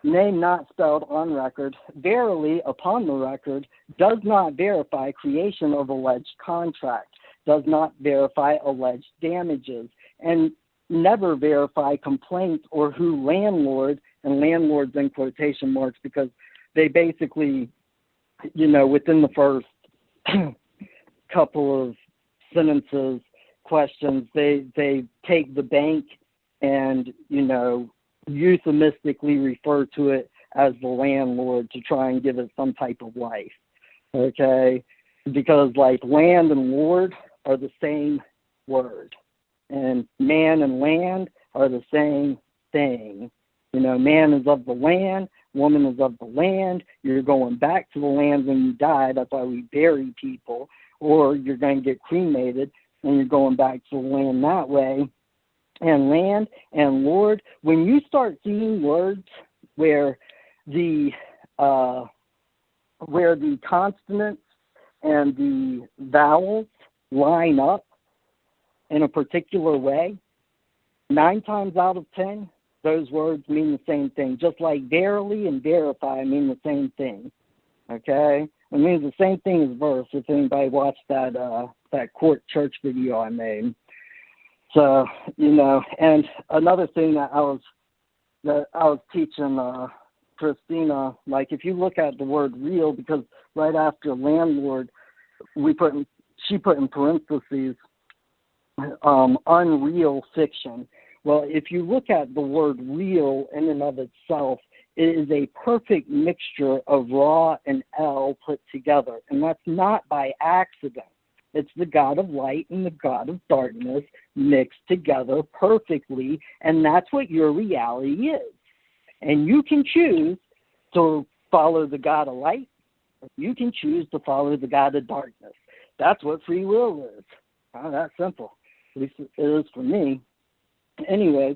name not spelled on record, verily upon the record, does not verify creation of alleged contract, does not verify alleged damages, and never verify complaints or who landlord, and landlords in quotation marks because they basically, within the first couple of sentences, questions, they take the bank and, euphemistically refer to it as the landlord to try and give it some type of life. Okay? Because like land and lord are the same word. And man and land are the same thing. Man is of the land, woman is of the land. You're going back to the land when you die. That's why we bury people. Or you're going to get cremated. and you're going back to land that way. And land and Lord, when you start seeing words where the consonants and the vowels line up in a particular way, 9 times out of 10, those words mean the same thing. Just like verily and verify mean the same thing. Okay? It means the same thing as verse, if anybody watched that court church video I made. So, and another thing that I was teaching Christina, like if you look at the word real, because right after landlord, she put in parentheses, unreal fiction. Well, if you look at the word real in and of itself, it is a perfect mixture of raw and L put together. And that's not by accident. It's the God of light and the God of darkness mixed together perfectly. And that's what your reality is. And you can choose to follow the God of light, or you can choose to follow the God of darkness. That's what free will is. That's simple. At least it is for me. Anyway,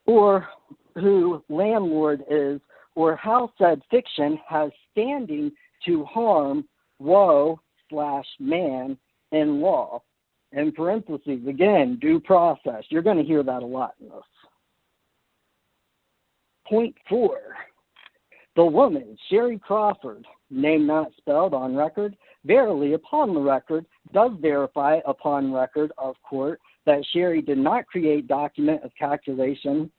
or who landlord is, or how said fiction has standing to harm woe/man in law. In parentheses, again, due process. You're going to hear that a lot in this. Point 4. The woman, Sherry Crawford, name not spelled on record, verily upon the record, does verify upon record of court that Sherry did not create document of calculation,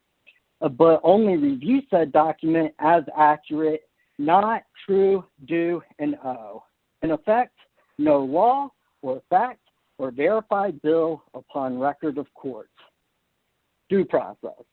but only review said document as accurate, not true, due, and owe. In effect, no law or fact or verified bill upon record of court. Due process.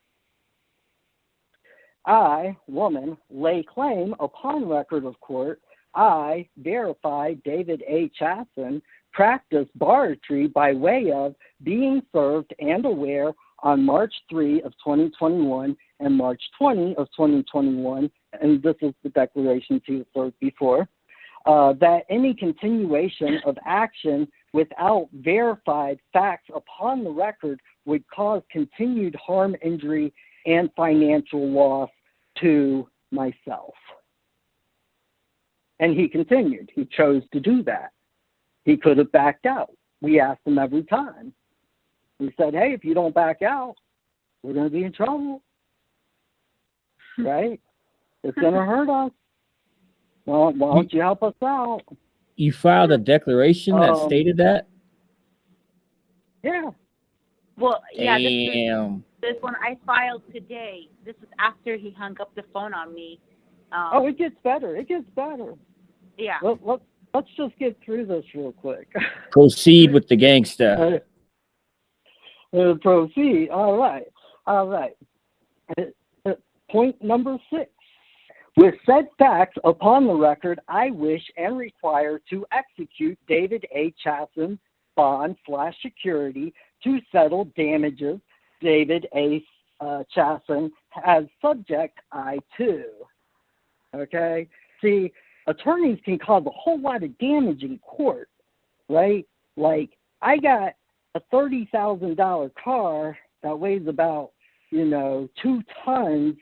I, woman, lay claim upon record of court. I verify David A. Chasson practiced barratry by way of being served and aware on March 3 of 2021 and March 20 of 2021, and this is the declaration to served before, that any continuation of action without verified facts upon the record would cause continued harm, injury, and financial loss to myself. And he continued. He chose to do that. He could have backed out. We asked him every time. We said, hey, if you don't back out, we're going to be in trouble. Right? It's going to hurt us. Well, why don't you help us out? You filed a declaration that stated that? Yeah. Well, yeah, Damn. this one I filed today. This is after he hung up the phone on me. It gets better. It gets better. Yeah. Let's just get through this real quick. Proceed with the gangsta. Proceed. All right. Point number 6. With said facts upon the record, I wish and require to execute David A. Chasson's bond/security to settle damages David A. Chasson as subject I-2. Okay? See, attorneys can cause a whole lot of damage in court, right? Like, I got a $30,000 car that weighs about, 2 tons,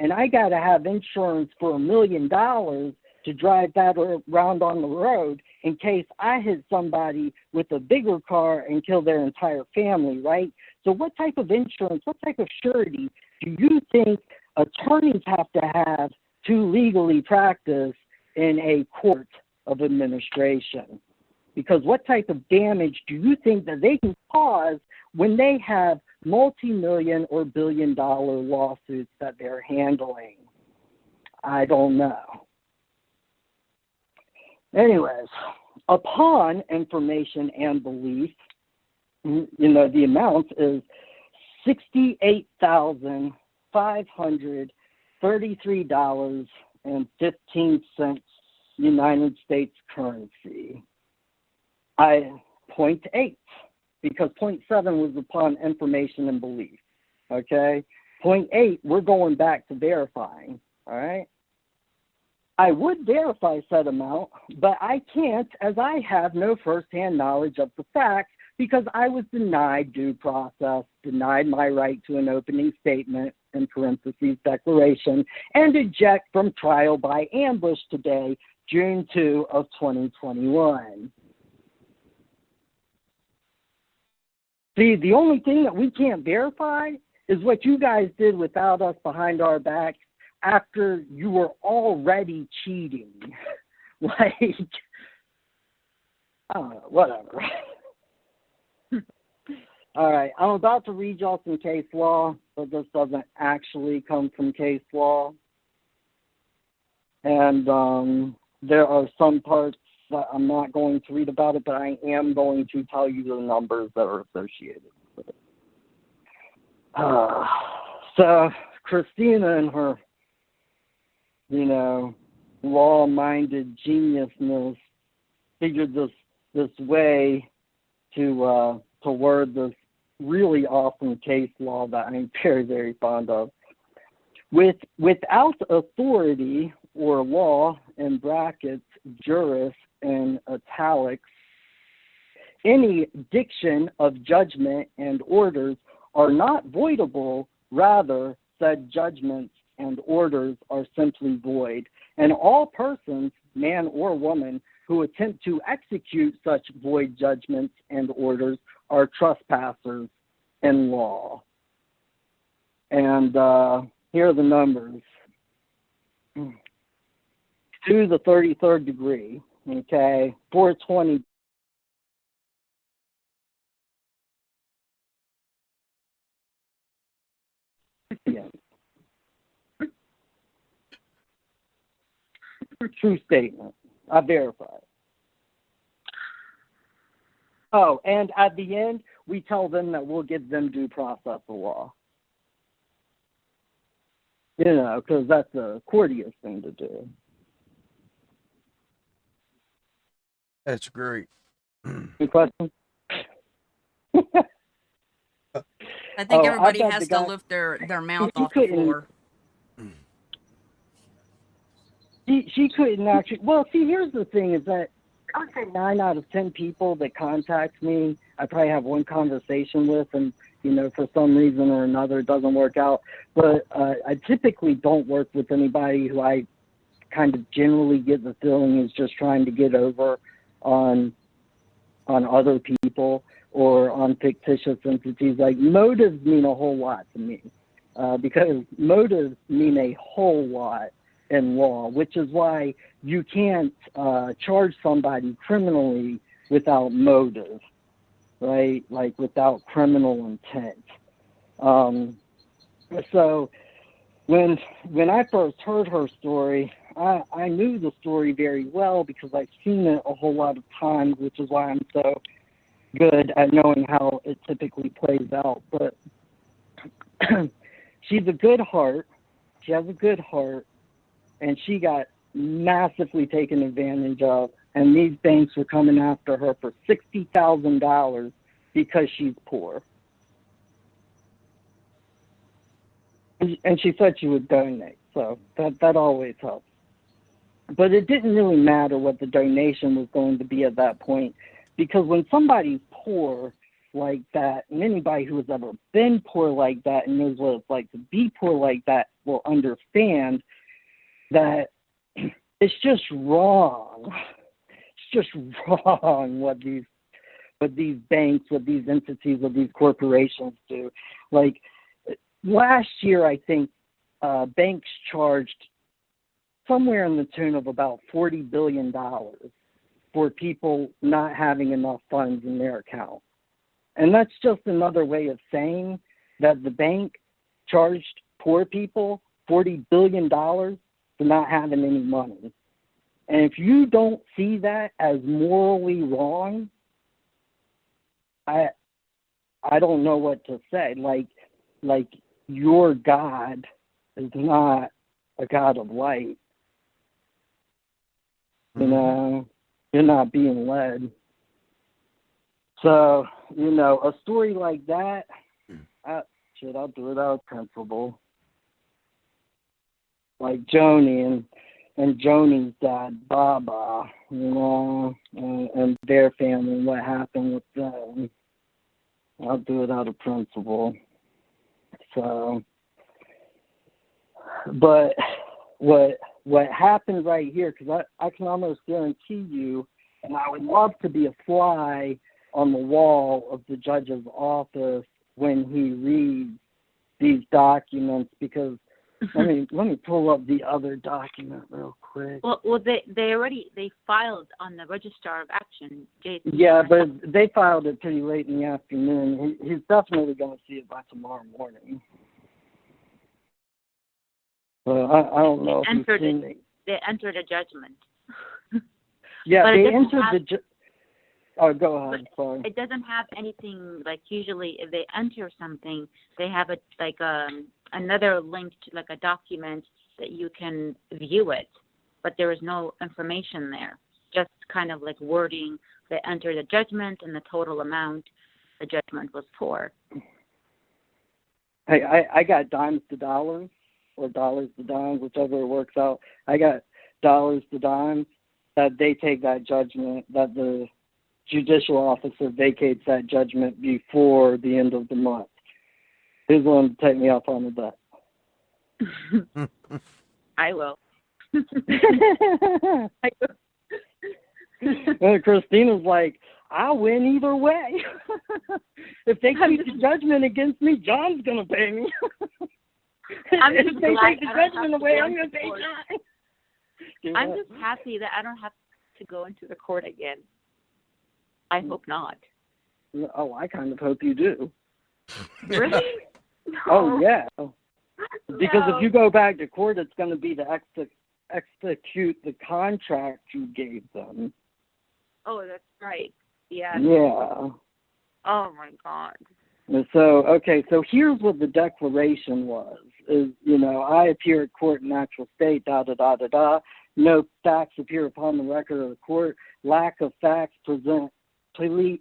and I got to have insurance for $1 million to drive that around on the road in case I hit somebody with a bigger car and kill their entire family, right? So what type of insurance, what type of surety do you think attorneys have to have to legally practice in a court of administration? Because what type of damage do you think that they can cause when they have multi-million or billion-dollar lawsuits that they're handling? I don't know. Anyways, upon information and belief, the amount is $68,533.15 United States currency. Point 8, because point 7 was upon information and belief. Okay? Point 8, we're going back to verifying. All right? I would verify said amount, but I can't as I have no firsthand knowledge of the facts because I was denied due process, denied my right to an opening statement, in parentheses, declaration, and eject from trial by ambush today, June 2 of 2021. See, the only thing that we can't verify is what you guys did without us behind our backs after you were already cheating. Like, I don't know, whatever. All right, I'm about to read y'all some case law, but this doesn't actually come from case law. And there are some parts that I'm not going to read about it, but I am going to tell you the numbers that are associated with it. So Christina and her, law-minded geniusness figured this way to word this really awesome case law that I'm very, very fond of. Without authority or law, in brackets, juris, in italics, any diction of judgment and orders are not voidable, rather, said judgments and orders are simply void, and all persons, man or woman, who attempt to execute such void judgments and orders are trespassers in law. And here are the numbers. To the 33rd degree, okay, 420. True statement. I verify it. Oh, and at the end, we tell them that we'll give them due process of law. Because that's a courteous thing to do. That's great. Any questions? I think everybody bet has the to guy- lift their mouth He off the couldn't- floor. She couldn't actually. Well, see, here's the thing: is that I would say 9 out of 10 people that contact me, I probably have one conversation with, and for some reason or another, it doesn't work out. But I typically don't work with anybody who I kind of generally get the feeling is just trying to get over on other people or on fictitious entities. Like, motives mean a whole lot to me, because motives mean a whole lot in law, which is why you can't charge somebody criminally without motive, right? Like, without criminal intent. So when I first heard her story, I knew the story very well because I've seen it a whole lot of times, which is why I'm so good at knowing how it typically plays out. But she's a good heart. She has a good heart. And she got massively taken advantage of. And these banks were coming after her for $60,000 because she's poor. And she said she would donate. So that always helps. But it didn't really matter what the donation was going to be at that point. Because when somebody's poor like that, and anybody who has ever been poor like that and knows what it's like to be poor like that will understand that it's just wrong. It's just wrong what these banks, what these entities, what these corporations do. Like, last year, I think banks charged somewhere in the tune of about $40 billion for people not having enough funds in their account. And that's just another way of saying that the bank charged poor people $40 billion for not having any money. And if you don't see that as morally wrong, I don't know what to say. Like your God is not a God of light. You're not being led. So, a story like that, I'll do it out of principle. Like Joni and Joni's dad, Baba, and their family, what happened with them. I'll do it out of principle. So, but what happened right here, because I can almost guarantee you, and I would love to be a fly on the wall of the judge's office when he reads these documents, because let me pull up the other document real quick. Well, they filed on the Register of Action, Jason. Yeah, but they filed it pretty late in the afternoon. He's definitely going to see it by tomorrow morning. So I don't know if you've seen it. They entered a judgment. Yeah, but they entered Oh, go ahead. Sorry. It doesn't have anything, like, usually if they enter something, they have another link to, like, a document that you can view it, but there is no information there. Just kind of like wording. They entered a judgment and the total amount the judgment was for. Hey, I got dimes to dollars, or dollars to dimes, whichever it works out. I got dollars to dimes that they take that judgment, that the judicial officer vacates that judgment before the end of the month. Who's willing to take me up on the bet? I will. And Christina's like, I'll win either way. If they keep the judgment against me, John's going to pay me. If they take the judgment away, I'm going to pay John. I'm just happy that I don't have to go into the court again. I hope not. Oh, I kind of hope you do. Really? No. Oh, yeah. Because if you go back to court, it's going to be to execute the contract you gave them. Oh, that's right. Yeah. Yeah. Oh, my God. So, okay, so here's what the declaration was. Is, I appear at court in actual state, da-da-da-da-da. No facts appear upon the record of the court. Lack of facts present plea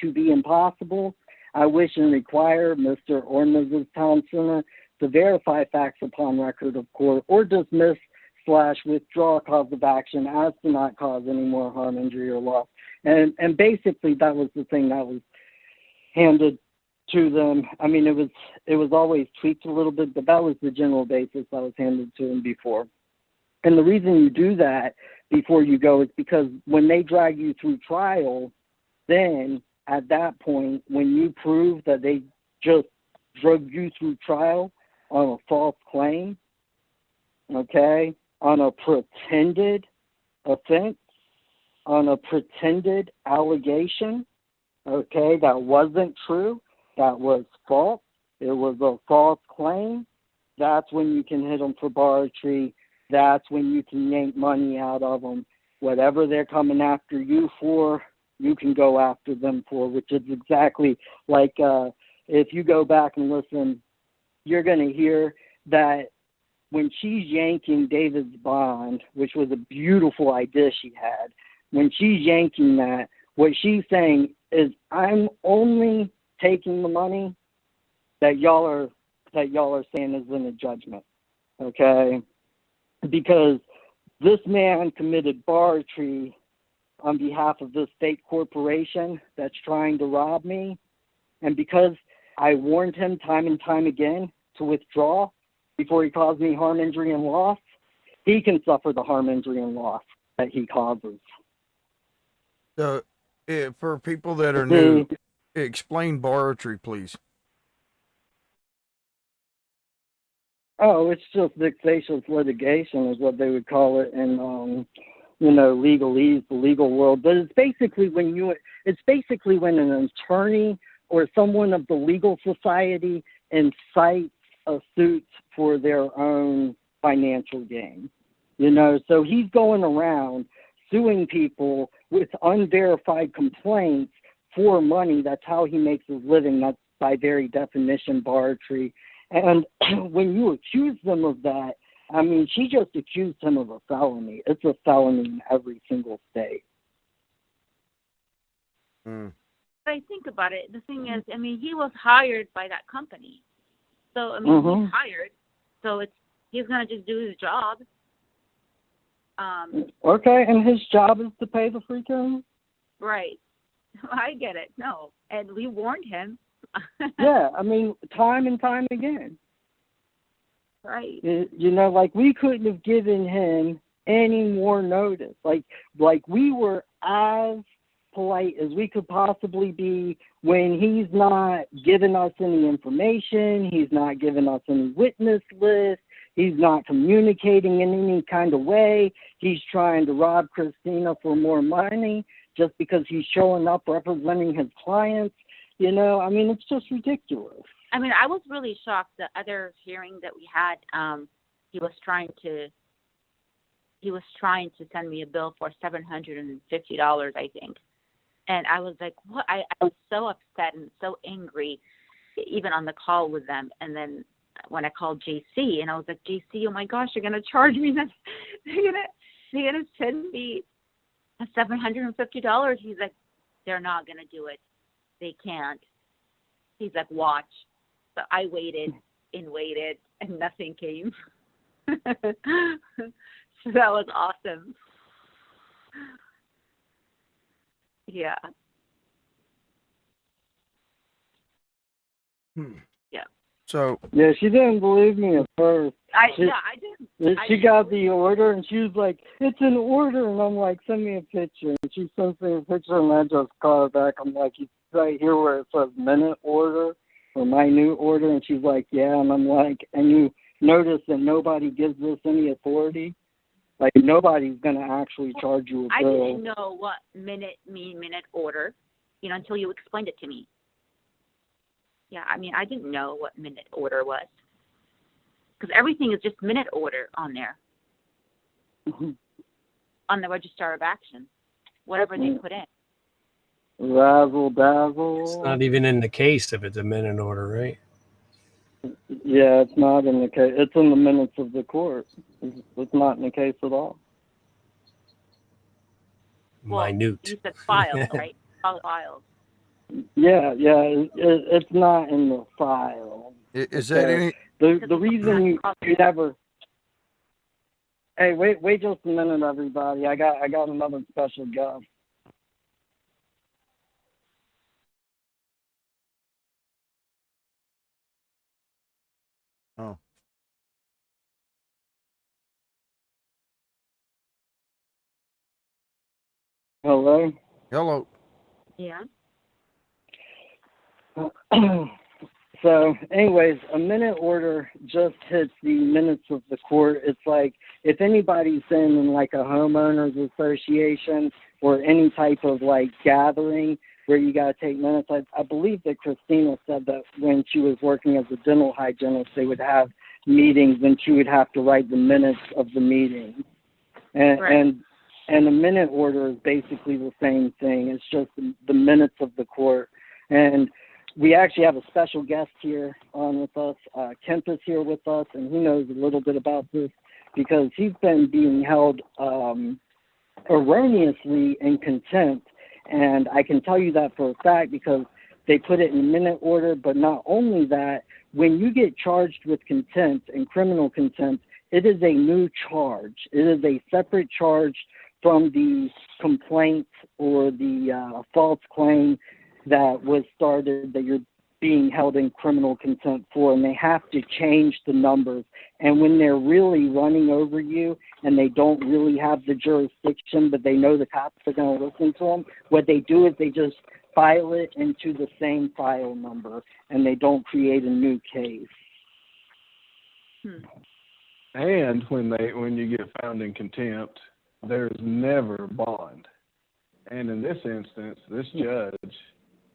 to be impossible. I wish and require Mr. or Mrs. Town Center to verify facts upon record of court or dismiss/withdraw cause of action as to not cause any more harm, injury, or loss. And basically that was the thing that was handed to them. I mean, it was always tweaked a little bit, but that was the general basis that was handed to them before. And the reason you do that before you go is because when they drag you through trial, then at that point, when you prove that they just drug you through trial on a false claim, okay, on a pretended offense, on a pretended allegation, okay, that wasn't true, that was false, it was a false claim, that's when you can hit them for barratry. That's when you can yank money out of them. Whatever they're coming after you for, you can go after them for, which is exactly like if you go back and listen, you're going to hear that when she's yanking David's bond, which was a beautiful idea she had, when she's yanking that, what she's saying is, I'm only taking the money that y'all are saying is in a judgment, okay? Because this man committed barratry on behalf of this state corporation that's trying to rob me, and because I warned him time and time again to withdraw before he caused me harm, injury, and loss, he can suffer the harm, injury, and loss that he causes. So, for people that are new, explain barratry, please. Oh, it's just vexatious litigation is what they would call it in, legalese, the legal world. But it's basically when an attorney or someone of the legal society incites a suit for their own financial gain. So he's going around suing people with unverified complaints for money. That's how he makes his living. That's by very definition barratry. And when you accuse them of that, I mean, she just accused him of a felony. It's a felony in every single state. Mm. But I think about it. The thing is, I mean, he was hired by that company. So, I mean, he's hired. So he's going to just do his job. Okay, and his job is to pay the freaking? Right. I get it. No, and we warned him. Yeah, I mean, time and time again. Right. You know, like we couldn't have given him any more notice. Like we were as polite as we could possibly be when he's not giving us any information, he's not giving us any witness list, he's not communicating in any kind of way, he's trying to rob Christina for more money just because he's showing up representing his clients. You know, I mean, it's just ridiculous. I mean, I was really shocked. The other hearing that we had, he was trying to send me a bill for $750, I think. And I was like, what? I was so upset and so angry, even on the call with them. And then when I called JC, and I was like, JC, oh my gosh, you're gonna charge me that? They're gonna send me $750. He's like, they're not gonna do it. They can't. He's like, watch. So I waited and waited, and nothing came. So that was awesome. Yeah. Yeah. So Yeah, she didn't believe me at first. I didn't. She got the order, and she was like, it's an order. And I'm like, send me a picture. And she sends me a picture, and I just call her back. I'm like, it's right here where it says minute order or minute order. And she's like, yeah. And I'm like, and you notice that nobody gives this any authority? Like, nobody's going to actually charge you a bill. I didn't know what minute order, until you explained it to me. Yeah, I mean, I didn't know what minute order was. Because everything is just minute order on there. On the Register of Action. Whatever they put in. Razzle dazzle. It's not even in the case if it's a minute order, right? Yeah, it's not in the case. It's in the minutes of the court. It's not in the case at all. Well, Minute. You said files, right? Files. Yeah, it's not in the file. is that any? The reason you never. Hey, wait just a minute, everybody. I got another special guest. Oh. Hello. Hello. Yeah. So, anyways, a minute order just hits the minutes of the court. It's like if anybody's in like a homeowners association or any type of like gathering where you got to take minutes. I believe that Christina said that when she was working as a dental hygienist, they would have meetings and she would have to write the minutes of the meeting. And, right. and a minute order is basically the same thing. It's just the minutes of the court. And we actually have a special guest here on with us. Kemp is here with us, and he knows a little bit about this because he's been being held erroneously in contempt. And I can tell you that for a fact because they put it in minute order. But not only that, when you get charged with contempt and criminal contempt, it is a new charge. It is a separate charge from the complaint or the false claim that was started that you're being held in criminal contempt for, and they have to change the numbers. And when they're really running over you and they don't really have the jurisdiction, but they know the cops are going to listen to them, what they do is they just file it into the same file number, and they don't create a new case. And when you get found in contempt, there's never bond. And in this instance, this judge,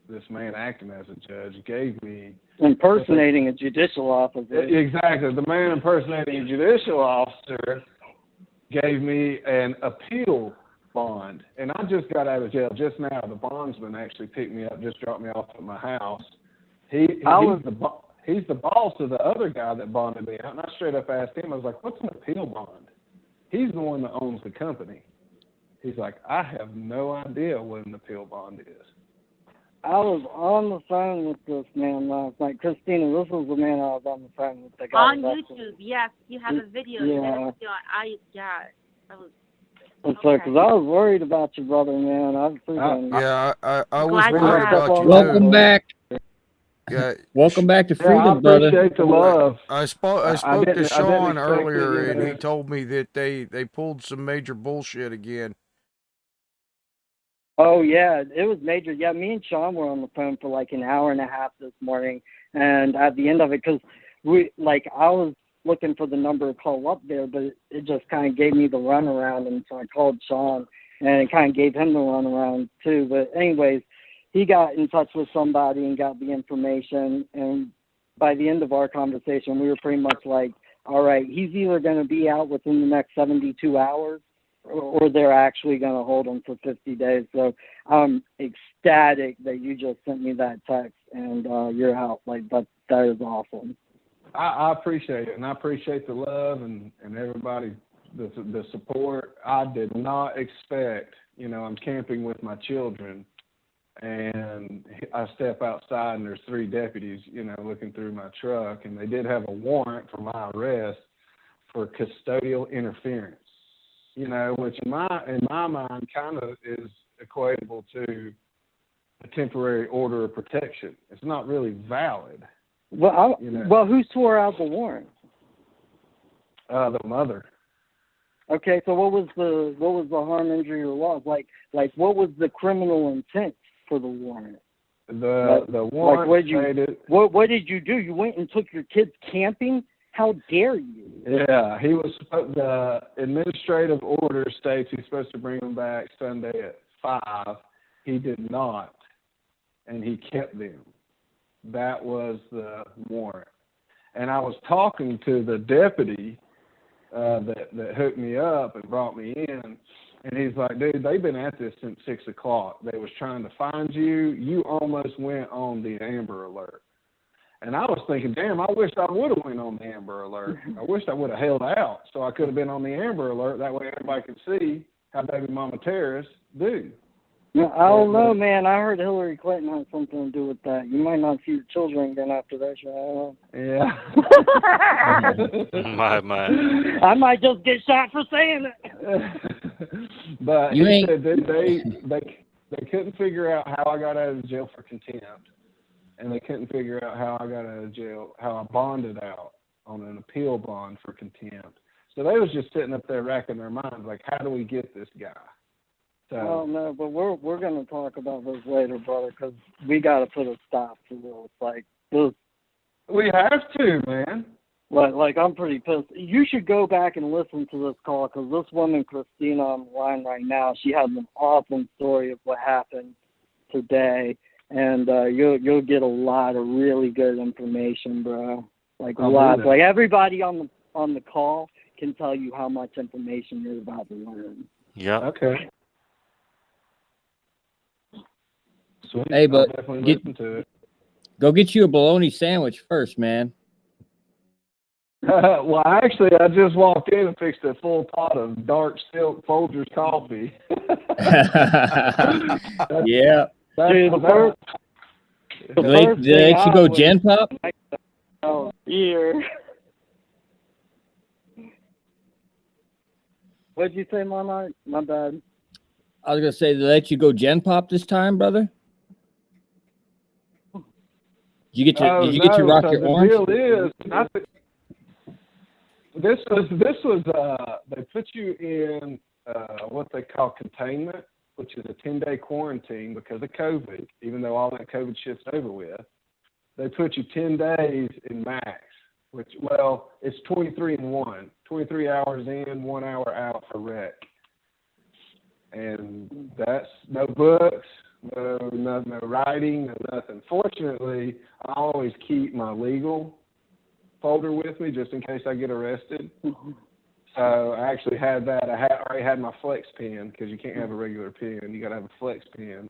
this man acting as a judge, gave me... Impersonating a judicial officer. Exactly. The man impersonating a judicial officer gave me an appeal bond. And I just got out of jail just now. The bondsman actually picked me up, just dropped me off at my house. He's the boss of the other guy that bonded me out. And I straight up asked him, I was like, what's an appeal bond? He's the one that owns the company. He's like, I have no idea what an appeal bond is. I was on the phone with this man last night. Christina, this was the man I was on the phone with. The guy on YouTube, yes. You have a video. Yeah. That was That's right, because I was worried about you, brother, man. I was Glad worried you're about out. you Welcome too. back. Yeah, Welcome back to Yeah, I freedom, brother. appreciate the love. I spoke to I didn't Sean expect it, earlier, you know. and he told me that they pulled some major bullshit again. Oh, yeah, it was major. Yeah, me and Sean were on the phone for like an hour and a half this morning, and at the end of it, because I was looking for the number to call up there, but it just kind of gave me the runaround, and so I called Sean, and it kind of gave him the runaround too. But anyways, he got in touch with somebody and got the information, and by the end of our conversation, we were pretty much like, all right, he's either going to be out within the next 72 hours, or they're actually going to hold him for 50 days. So I'm ecstatic that you just sent me that text and you're out. Like, that is awesome. I appreciate it, and I appreciate the love and everybody, the support. I did not expect, I'm camping with my children, and I step outside, and there's 3 deputies, looking through my truck, and they did have a warrant for my arrest for custodial interference, which in my mind kind of is equatable to a temporary order of protection. It's not really valid. Well, who swore out the warrant? The mother. Okay, so what was the harm, injury, or loss? Like what was the criminal intent for the warrant? The warrant what did you do? You went and took your kids camping? How dare you? Yeah, the administrative order states he's supposed to bring them back Sunday at 5. He did not, and he kept them. That was the warrant. And I was talking to the deputy that hooked me up and brought me in, and he's like, dude, they've been at this since 6 o'clock. They was trying to find you. You almost went on the Amber Alert. And I was thinking, damn, I wish I would have went on the Amber Alert. I wish I would have held out so I could have been on the Amber Alert. That way everybody could see how baby mama terrorists do. No, I don't know, man. I heard Hillary Clinton had something to do with that. You might not see your children again after that show. Yeah. my. I might just get shot for saying it. But he said that they couldn't figure out how I got out of jail for contempt, and they couldn't figure out how I got out of jail, how I bonded out on an appeal bond for contempt. So they was just sitting up there racking their minds, like, how do we get this guy? So, well, no, but we're going to talk about this later, brother, because we got to put a stop to this. Like, this. We have to, man. Like, I'm pretty pissed. You should go back and listen to this call, because this woman, Christina, on the line right now, she has an awesome story of what happened today, and you'll get a lot of really good information, bro. Like, a lot. Like, everybody on the call can tell you how much information you're about to learn. Yeah. Okay. Sweet. Hey, but listen to it. Go get you a bologna sandwich first, man. Well, actually, I just walked in and fixed a full pot of dark silk Folgers coffee. Yeah. Dude, Did they let you go Gen Pop? Oh, here. What'd you say, Mama? My bad. I was gonna say, did they let you go Gen Pop this time, brother? Did you get to rock your orange? The deal is, this was they put you in what they call containment, which is a 10-day quarantine because of COVID. Even though all that COVID shit's over with, they put you 10 days in max, which, well, it's 23 and 1, 23 hours in, 1 hour out for rec. And that's no books, no writing, no nothing. Fortunately, I always keep my legal folder with me just in case I get arrested. So I actually had that. I already had my flex pen because you can't have a regular pen. You got to have a flex pen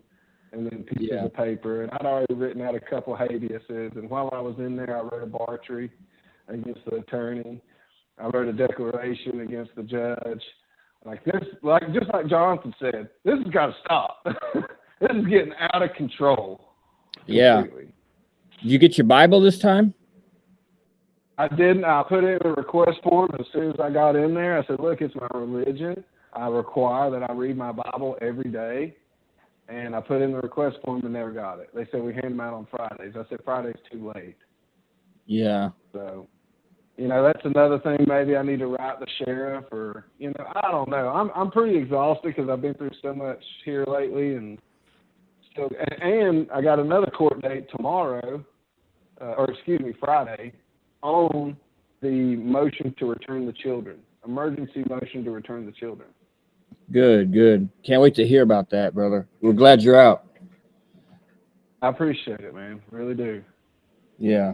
and then pieces of paper. And I'd already written out a couple of habeases. And while I was in there, I wrote a bartry against the attorney. I wrote a declaration against the judge. Like this, just like Jonathan said, this has got to stop. This is getting out of control. Yeah. Completely. Did you get your Bible this time? I didn't. I put in a request form as soon as I got in there. I said, look, it's my religion. I require that I read my Bible every day, and I put in the request form and never got it. They said we hand them out on Fridays. I said Friday's too late. Yeah. So, you know, that's another thing. Maybe I need to write the sheriff, or, you know, I don't know. I'm pretty exhausted because I've been through so much here lately, and still. And I got another court date tomorrow, Friday, on the motion to return the children, emergency motion to return the children. Good, good. Can't wait to hear about that, brother. We're glad you're out. I appreciate it, man. Really do. Yeah.